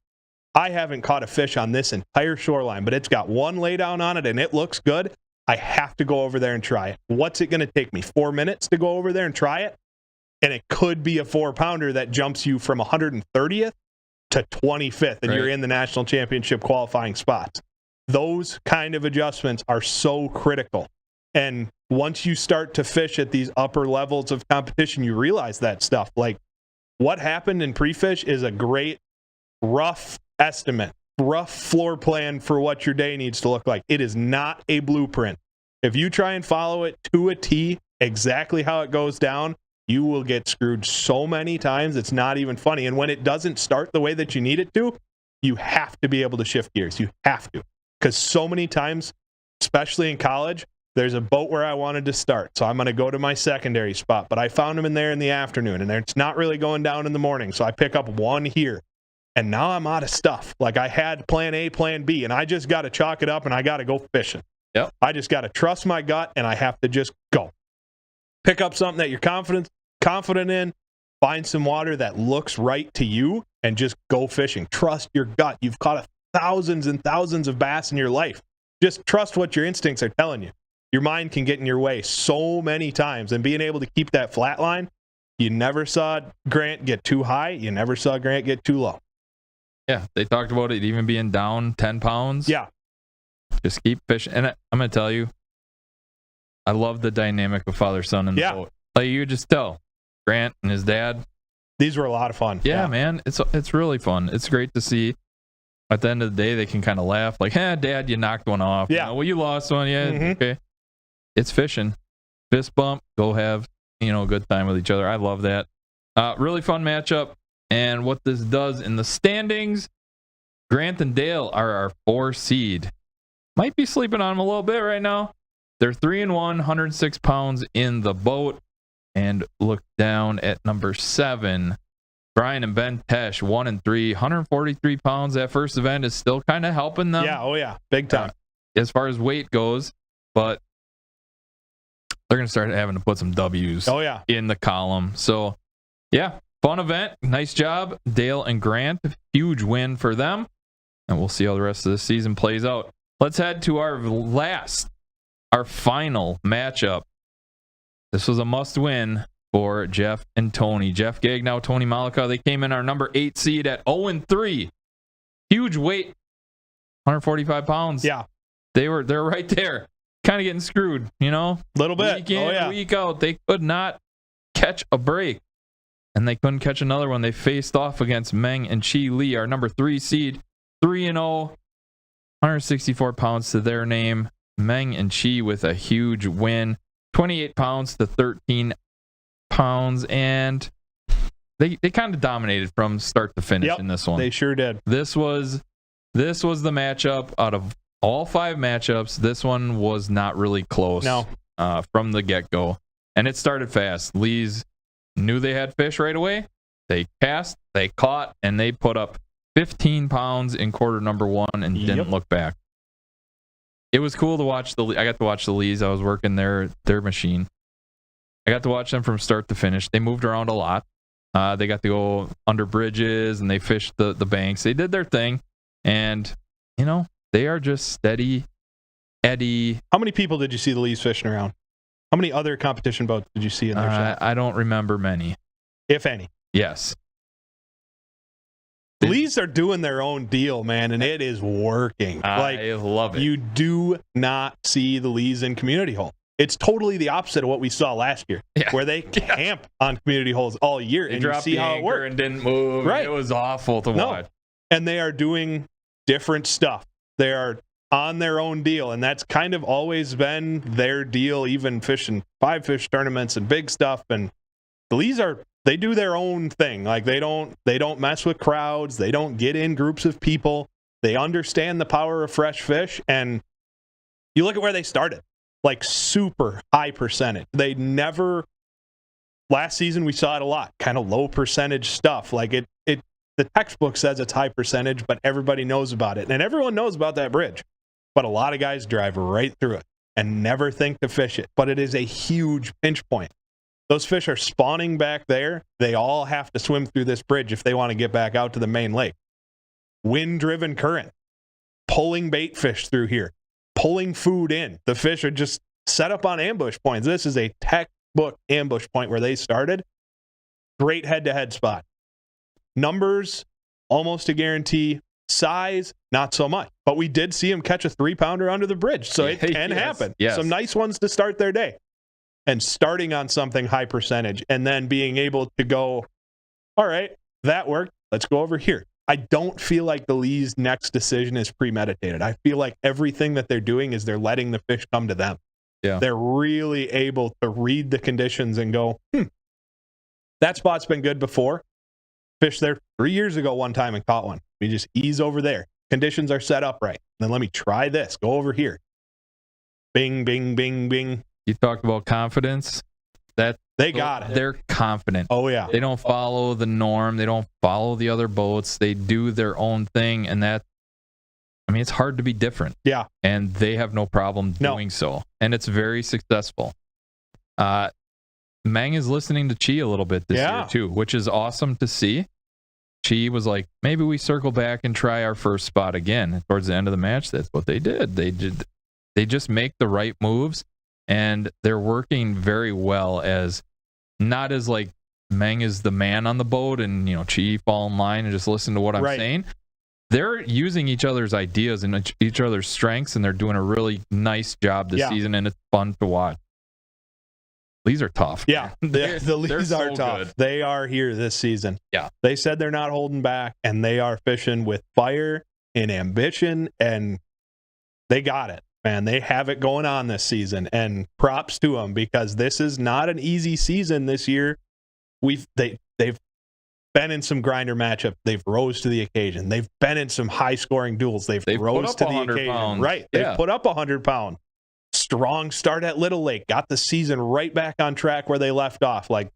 I haven't caught a fish on this entire shoreline, but it's got one laydown on it and it looks good. I have to go over there and try it. What's it going to take me? 4 minutes to go over there and try it? And it could be a 4-pounder that jumps you from 130th to 25th, and you're in the national championship qualifying spots. Those kind of adjustments are so critical. And once you start to fish at these upper levels of competition, you realize that stuff. Like, what happened in pre-fish is a great rough estimate, rough floor plan for what your day needs to look like. It is not a blueprint. If you try and follow it to a T, exactly how it goes down, you will get screwed so many times it's not even funny. And when it doesn't start the way that you need it to, you have to be able to shift gears. You have to. Because so many times, especially in college, there's a boat where I wanted to start. So I'm going to go to my secondary spot. But I found them in there in the afternoon, and it's not really going down in the morning. So I pick up one here. And now I'm out of stuff. Like, I had plan A, plan B, and I just got to chalk it up and I got to go fishing. Yep. I just got to trust my gut, and I have to just go. Pick up something that you're confident in, find some water that looks right to you, and just go fishing. Trust your gut. You've caught thousands and thousands of bass in your life. Just trust what your instincts are telling you. Your mind can get in your way so many times, and being able to keep that flat line, you never saw Grant get too high. You never saw Grant get too low. Yeah, they talked about it even being down 10 pounds. Yeah. Just keep fishing. And I'm going to tell you, I love the dynamic of father-son in the boat. Like, you just tell Grant and his dad. These were a lot of fun. Yeah, man. It's really fun. It's great to see. At the end of the day, they can kind of laugh. Like, Dad, you knocked one off. Yeah. Well, you lost one. Yeah, okay. It's fishing. Fist bump. Go have, a good time with each other. I love that. Really fun matchup. And what this does in the standings, Grant and Dale are our 4 seed. Might be sleeping on them a little bit right now. They're 3-1, 106 pounds in the boat. And look down at number 7. Brian and Ben Tesh, 1-3, 143 pounds. That first event is still kind of helping them. Yeah, oh yeah, big time. As far as weight goes, but they're going to start having to put some W's in the column. So, yeah. Fun event. Nice job, Dale and Grant. Huge win for them. And we'll see how the rest of the season plays out. Let's head to our final matchup. this was a must-win for Jeff and Tony. Jeff Gagnow, Tony Malika, they came in our number 8 seed at 0-3. Huge weight, 145 pounds. Yeah. They're right there. Kind of getting screwed, you know? Little bit. Week in, week out. They could not catch a break. And they couldn't catch another one. They faced off against Meng and Chi Lee, our number 3 seed, 3-0, 164 pounds to their name. Meng and Chi with a huge win, 28 pounds to 13 pounds, and they kind of dominated from start to finish in this one. They sure did. This was the matchup out of all 5 matchups. This one was not really close. No. From the get-go, and it started fast. Lee's knew they had fish right away. They cast, they caught, and they put up 15 pounds in quarter number 1 and didn't look back. It was cool to watch I got to watch the Lees. I was working their machine. I got to watch them from start to finish. They moved around a lot. They got to go under bridges and they fished the banks. They did their thing, and you know, they are just steady Eddie. How many people did you see the Lees fishing around? How many other competition boats did you see in their shop? I don't remember many. If any. Yes. The Lees are doing their own deal, man, and it is working. I love it. You do not see the Lees in community hole. It's totally the opposite of what we saw last year, where they camp on community holes all year, They and you dropped see the how it anchor works. and didn't move. Right. It was awful to watch. And they are doing different stuff. They are on their own deal, and that's kind of always been their deal, even fishing 5-fish tournaments and big stuff. And the Lees they do their own thing. Like they don't mess with crowds. They don't get in groups of people. They understand the power of fresh fish. And you look at where they started, like super high percentage. They never, last season we saw it a lot, kind of low percentage stuff. Like the textbook says it's high percentage, but everybody knows about it. And everyone knows about that bridge. But a lot of guys drive right through it and never think to fish it. But it is a huge pinch point. Those fish are spawning back there. They all have to swim through this bridge if they want to get back out to the main lake. Wind-driven current, pulling bait fish through here, pulling food in. The fish are just set up on ambush points. This is a textbook ambush point where they started. Great head-to-head spot. Numbers, almost a guarantee. Size, not so much. But we did see him catch a 3-pounder under the bridge, so it can happen. Yes. Some nice ones to start their day. And starting on something high percentage and then being able to go, all right, that worked. Let's go over here. I don't feel like the Lee's next decision is premeditated. I feel like everything that they're doing is they're letting the fish come to them. Yeah. They're really able to read the conditions and go, that spot's been good before. Fished there 3 years ago one time and caught one. We just ease over there. Conditions are set up right. Then let me try this. Go over here. Bing, bing, bing, bing. You talked about confidence. They got it. They're confident. Oh, yeah. They don't follow the norm. They don't follow the other boats. They do their own thing, and it's hard to be different. Yeah. And they have no problem doing so. And it's very successful. Meng is listening to Chi a little bit this year, too, which is awesome to see. Chi was like, maybe we circle back and try our first spot again. And towards the end of the match, that's what they did. They just make the right moves. And they're working very well not as like Meng is the man on the boat and, Chi fall in line and just listen to what I'm saying. They're using each other's ideas and each other's strengths, and they're doing a really nice job this season, and it's fun to watch. Lees are tough. Yeah, the Lees are tough. Good. They are here this season. Yeah. They said they're not holding back, and they are fishing with fire and ambition, and they got it. Man, they have it going on this season, and props to them because this is not an easy season this year. They've been in some grinder matchups. They've rose to the occasion. They've been in some high-scoring duels. They've rose to the occasion. Pounds. Right. They've put up 100 pounds. Strong start at Little Lake. Got the season right back on track where they left off. Like,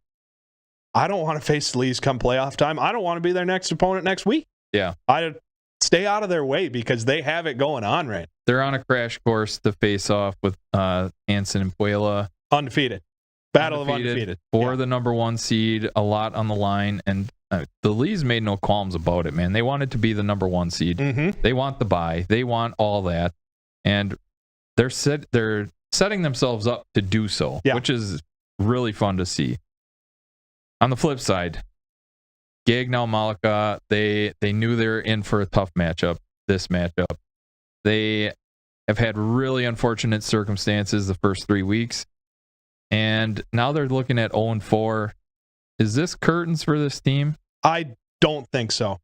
I don't want to face the Lees come playoff time. I don't want to be their next opponent next week. Yeah. I stay out of their way because they have it going on right. They're on a crash course to face off with Anson and Puela. Undefeated. Battle of undefeated. For the number 1 seed, a lot on the line. And the Lees made no qualms about it, man. They wanted to be the number 1 seed. Mm-hmm. They want the bye. They want all that. And they're setting themselves up to do so, which is really fun to see. On the flip side, Gagnow, Malika, they knew they were in for a tough matchup, this matchup. They have had really unfortunate circumstances the first 3 weeks, and now they're looking at 0-4. Is this curtains for this team? I don't think so.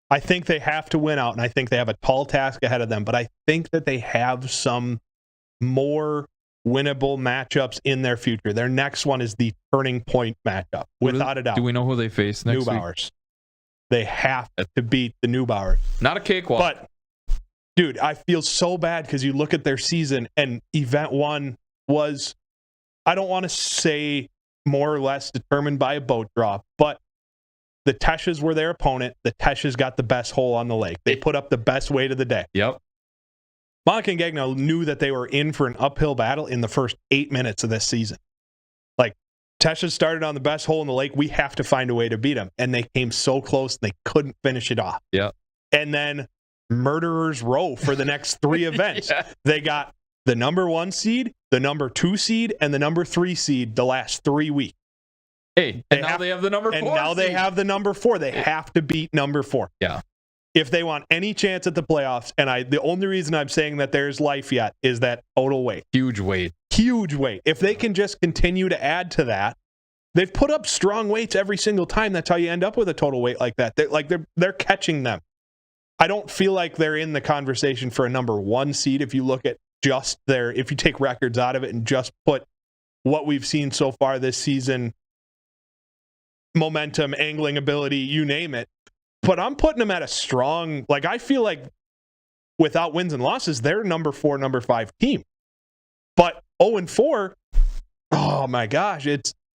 I think they have to win out, and I think they have a tall task ahead of them, but I think that they have some more winnable matchups in their future. Their next one is the turning point matchup, without a doubt. Do we know who they face next week? Neubauers. They have to beat the Neubauers. Not a cakewalk. But, dude, I feel so bad because you look at their season, and event one was, I don't want to say more or less determined by a boat draw, but the Teshes were their opponent. The Teshes got the best hole on the lake. They put up the best weight of the day. Yep. Malika and Gagnow knew that they were in for an uphill battle in the first 8 minutes of this season. Like, Teshes started on the best hole in the lake. We have to find a way to beat them. And they came so close, they couldn't finish it off. Yeah. And then Murderers Row for the next 3 events. Yeah. They got the number 1 seed, the number 2 seed, and the number 3 seed the last 3 weeks. Hey, and now they have the number 4 And now they have the number 4. They have to beat number 4. Yeah. If they want any chance at the playoffs, and the only reason I'm saying that there's life yet is that total weight. Huge weight. Huge weight. If they can just continue to add to that, they've put up strong weights every single time. That's how you end up with a total weight like that. They're catching them. I don't feel like they're in the conversation for a number 1 seed if you look at just if you take records out of it and just put what we've seen so far this season, momentum, angling ability, you name it. But I'm putting them at a strong, I feel like without wins and losses, they're number 4, number 5 team. But 0-4, oh my gosh,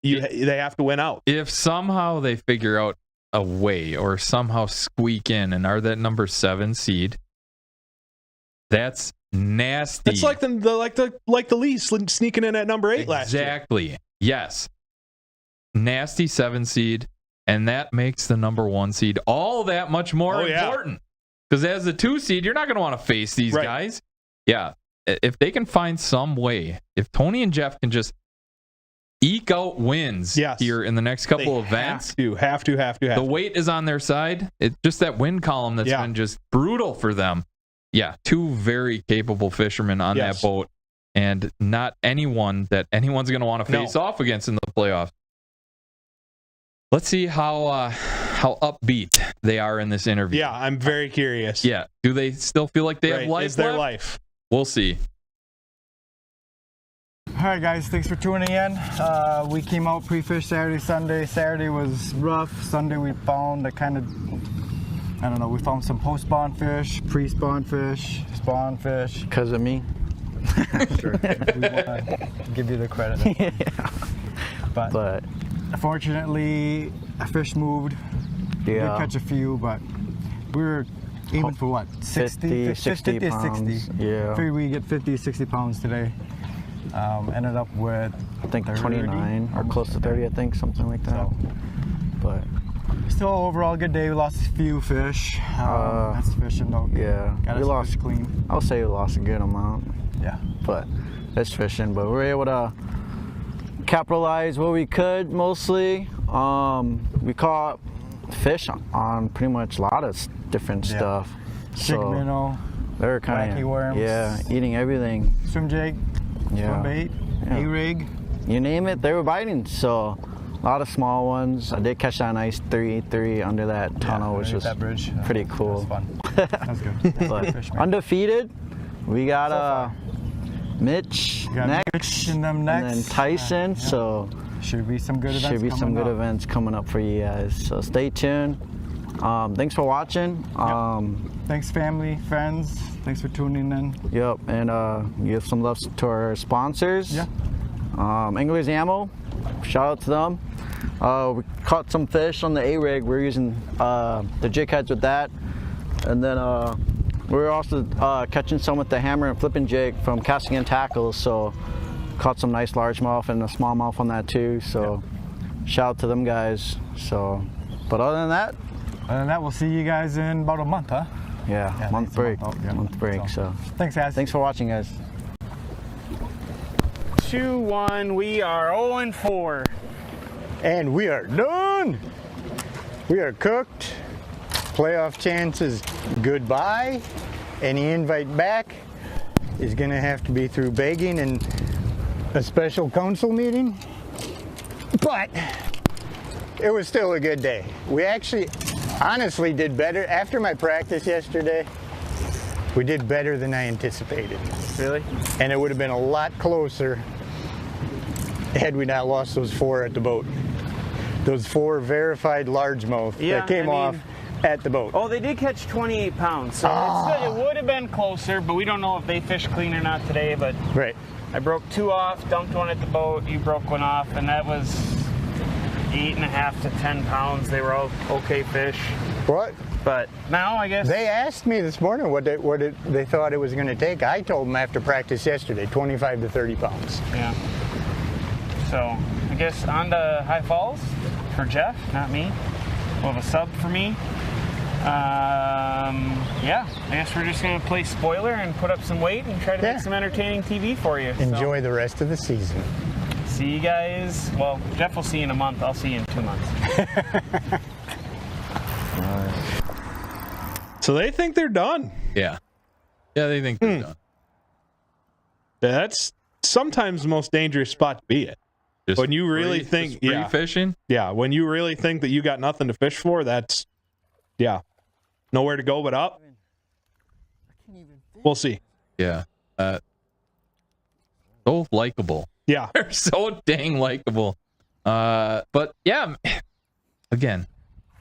they have to win out. If somehow they figure out a way or somehow squeak in and are that number 7 seed, that's nasty. It's like the Leafs sneaking in at number 8 last year. Exactly. Yes. Nasty 7 seed. And that makes the number 1 seed all that much more important. Because as the 2 seed, you're not going to want to face these guys. Yeah. If they can find some way, if Tony and Jeff can just eke out wins here in the next couple of events. Have to. The weight is on their side. It's just that win column that's been just brutal for them. Yeah. 2 very capable fishermen on that boat. And not anyone that anyone's going to want to face off against in the playoffs. Let's see how upbeat they are in this interview. Yeah, I'm very curious. Yeah. Do they still feel like they have life Is there left? life? We'll see. All right, guys, thanks for tuning in. We came out pre-fish Saturday, Sunday. Saturday was rough. Sunday we found we found some post-spawn fish, pre-spawn fish, spawn fish. Because of me? Sure. We want to give you the credit. Yeah. But unfortunately, a fish moved. We did catch a few, but we were aiming for what? 60 pounds. Yeah. Figured we get 50, 60 pounds today. Ended up with, I think, 29 or close to 30, I think, something like that. But still, overall, good day. We lost a few fish. That's fishing, though. Yeah. Got we us lost fish clean. I'll say we lost a good amount. Yeah. But that's fishing. But we were able to capitalize what we could mostly. We caught fish on pretty much a lot of different stuff. Jig minnow. They were kind wacky of worms. eating everything. Swim jig. Swim bait. A-rig. You name it, they were biting. So a lot of small ones. I did catch that nice 3 under that tunnel, which was pretty cool. That was fun. That was good. But undefeated. We got Mitch next, and then Tyson. So should be some good events. Should be some good events coming up for you guys. So stay tuned. Thanks for watching. Thanks, family, friends. Thanks for tuning in. Yep, and give some love to our sponsors. Yeah. Anglers Ammo. Shout out to them. We caught some fish on the A-rig. We're using the jig heads with that, and then we were also catching some with the hammer and flipping jig from Casting and Tackles. So caught some nice largemouth and a smallmouth on that too. So shout out to them guys. So, but other than that, we'll see you guys in about a month, huh? Yeah, month break. Month break. So thanks, guys. Thanks for watching, guys. 2, 1. We are 0-4. And we are done. We are cooked. Playoff chances goodbye. Any invite back is going to have to be through begging and a special council meeting. But it was still a good day. We actually honestly did better. After my practice yesterday, we did better than I anticipated. Really? And it would have been a lot closer had we not lost those 4 at the boat. Those 4 verified largemouth that came off at the boat. Oh, they did catch 28 pounds, so it would have been closer, but we don't know if they fished clean or not today. But right. I broke 2 off, dumped 1 at the boat, you broke 1 off, and that was 8.5 to 10 pounds. They were all okay fish. What? But now, I guess... They asked me this morning what they thought it was going to take. I told them after practice yesterday, 25 to 30 pounds. Yeah. So, I guess on to High Falls for Jeff, not me. We'll have a sub for me. Yeah, I guess we're just going to play spoiler and put up some weight and try to make some entertaining TV for you. Enjoy the rest of the season. See you guys. Well, Jeff will see you in a month. I'll see you in 2 months. So they think they're done. Yeah. Yeah, they think they're done. That's sometimes the most dangerous spot to be at. Just when you really think free fishing? Yeah, when you really think that you got nothing to fish for, that's nowhere to go but up. We'll see. Yeah. So likable. Yeah. They're so dang likable. But yeah, again,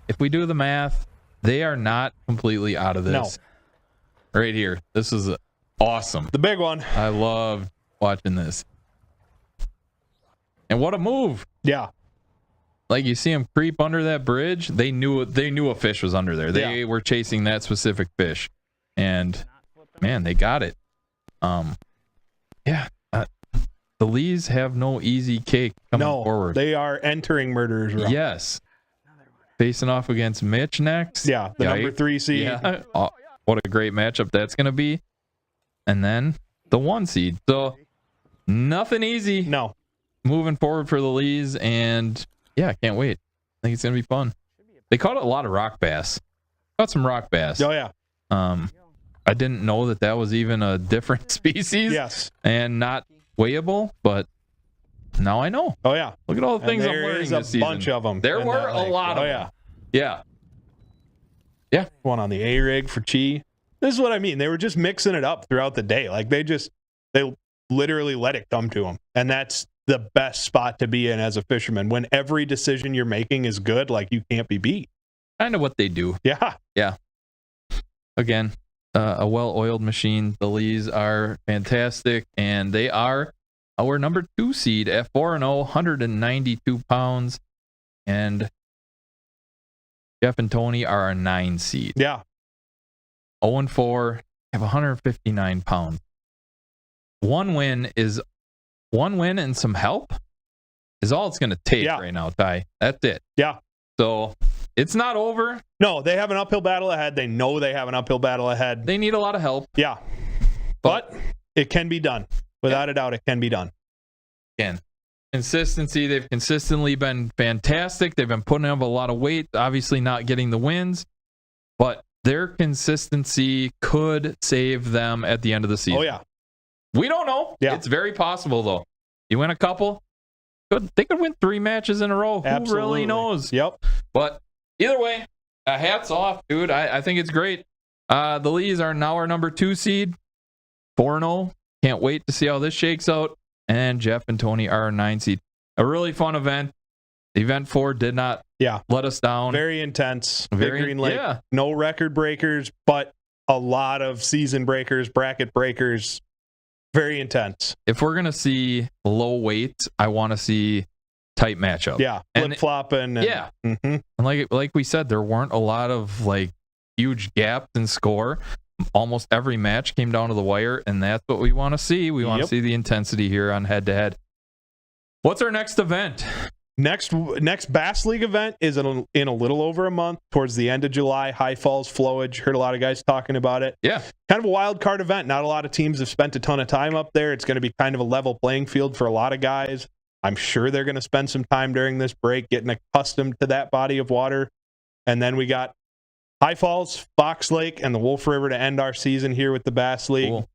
if we do the math, they are not completely out of this. No. Right here. This is awesome. The big one. I love watching this. And what a move. Yeah. Like you see them creep under that bridge. They knew a fish was under there. They were chasing that specific fish. And man, they got it. The Lees have no easy cake coming forward. They are entering Murderers Row. Yes. Facing off against Mitch next. Yeah, the number 3 seed. Yeah. Oh, what a great matchup that's going to be. And then the 1 seed. So nothing easy. No. Moving forward for the Lees, and yeah, can't wait. I think it's going to be fun. They caught a lot of rock bass. Caught some rock bass. Oh, yeah. I didn't know that was even a different species. Yes. And not weighable, but now I know. Oh, yeah. Look at all the things I'm learning There is this a season. bunch of them. There were a lot of them. Yeah. Yeah. One on the A-rig for Chi. This is what I mean. They were just mixing it up throughout the day. Like they literally let it come to them. And that's the best spot to be in as a fisherman. When every decision you're making is good, like you can't be beat. Kind of what they do. Yeah. Yeah. Again, a well-oiled machine. The Lees are fantastic, and they are our number 2 seed at 4-0, 192 pounds. And Jeff and Tony are our 9 seed. Yeah. 0-4, have 159 pounds. One win and some help is all it's going to take right now, Ty. That's it. Yeah. So it's not over. No, they have an uphill battle ahead. They know they have an uphill battle ahead. They need a lot of help. Yeah. But it can be done. Without a doubt, it can be done. Again, consistency. They've consistently been fantastic. They've been putting up a lot of weight, obviously not getting the wins, but their consistency could save them at the end of the season. Oh, yeah. We don't know. Yeah. It's very possible, though. You win a couple, they could win 3 matches in a row. Absolutely. Who really knows? Yep. But either way, hats off, dude. I think it's great. The Lees are now our number 2 seed, 4-0. Can't wait to see how this shakes out. And Jeff and Tony are our 9 seed. A really fun event. Event 4 did not let us down. Very intense. Big Green Lake. No record breakers, but a lot of season breakers, bracket breakers. Very intense. If we're going to see low weight, I want to see tight matchup. Yeah, flip-flopping. Yeah. Mm-hmm. And like we said, there weren't a lot of huge gaps in score. Almost every match came down to the wire, and that's what we want to see. We want to see the intensity here on Head-to-Head. What's our next event? Next Bass League event is in a little over a month, towards the end of July. High Falls Flowage. Heard a lot of guys talking about it. Yeah. Kind of a wild card event. Not a lot of teams have spent a ton of time up there. It's going to be kind of a level playing field for a lot of guys. I'm sure they're going to spend some time during this break getting accustomed to that body of water. And then we got High Falls, Fox Lake, and the Wolf River to end our season here with the Bass League. Cool.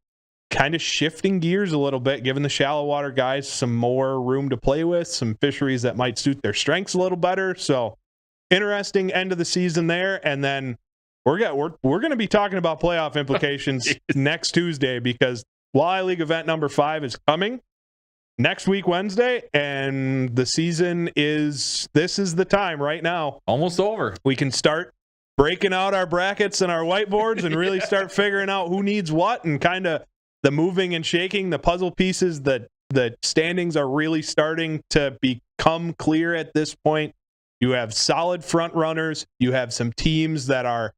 Kind of shifting gears a little bit, giving the shallow water guys some more room to play with, some fisheries that might suit their strengths a little better. So interesting end of the season there. And then we're going to be talking about playoff implications next Tuesday, because Walleye League event number 5 is coming next week, Wednesday, and the season this is the time right now. Almost over. We can start breaking out our brackets and our whiteboards and really start figuring out who needs what, and kind of the moving and shaking, the puzzle pieces, the standings are really starting to become clear at this point. You have solid front runners. You have some teams that are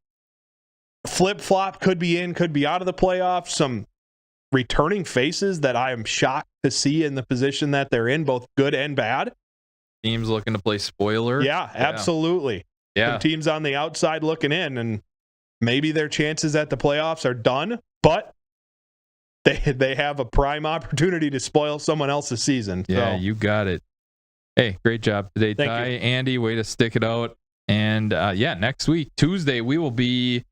flip-flop, could be in, could be out of the playoffs. Some returning faces that I am shocked to see in the position that they're in, both good and bad. Teams looking to play spoiler. Yeah, absolutely. Yeah. Some teams on the outside looking in, and maybe their chances at the playoffs are done, but they have a prime opportunity to spoil someone else's season. Yeah, so. you got it. Hey, great job today, Thank Ty. you. Andy, way to stick it out. And next week, Tuesday, we will be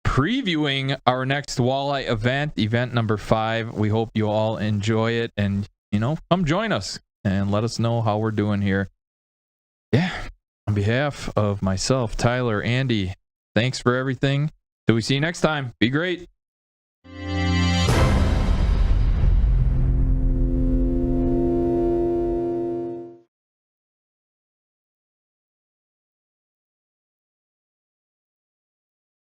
previewing our next walleye event number 5. We hope you all enjoy it, and come join us and let us know how we're doing here. Yeah, on behalf of myself, Tyler, Andy, thanks for everything. Till we see you next time. Be great.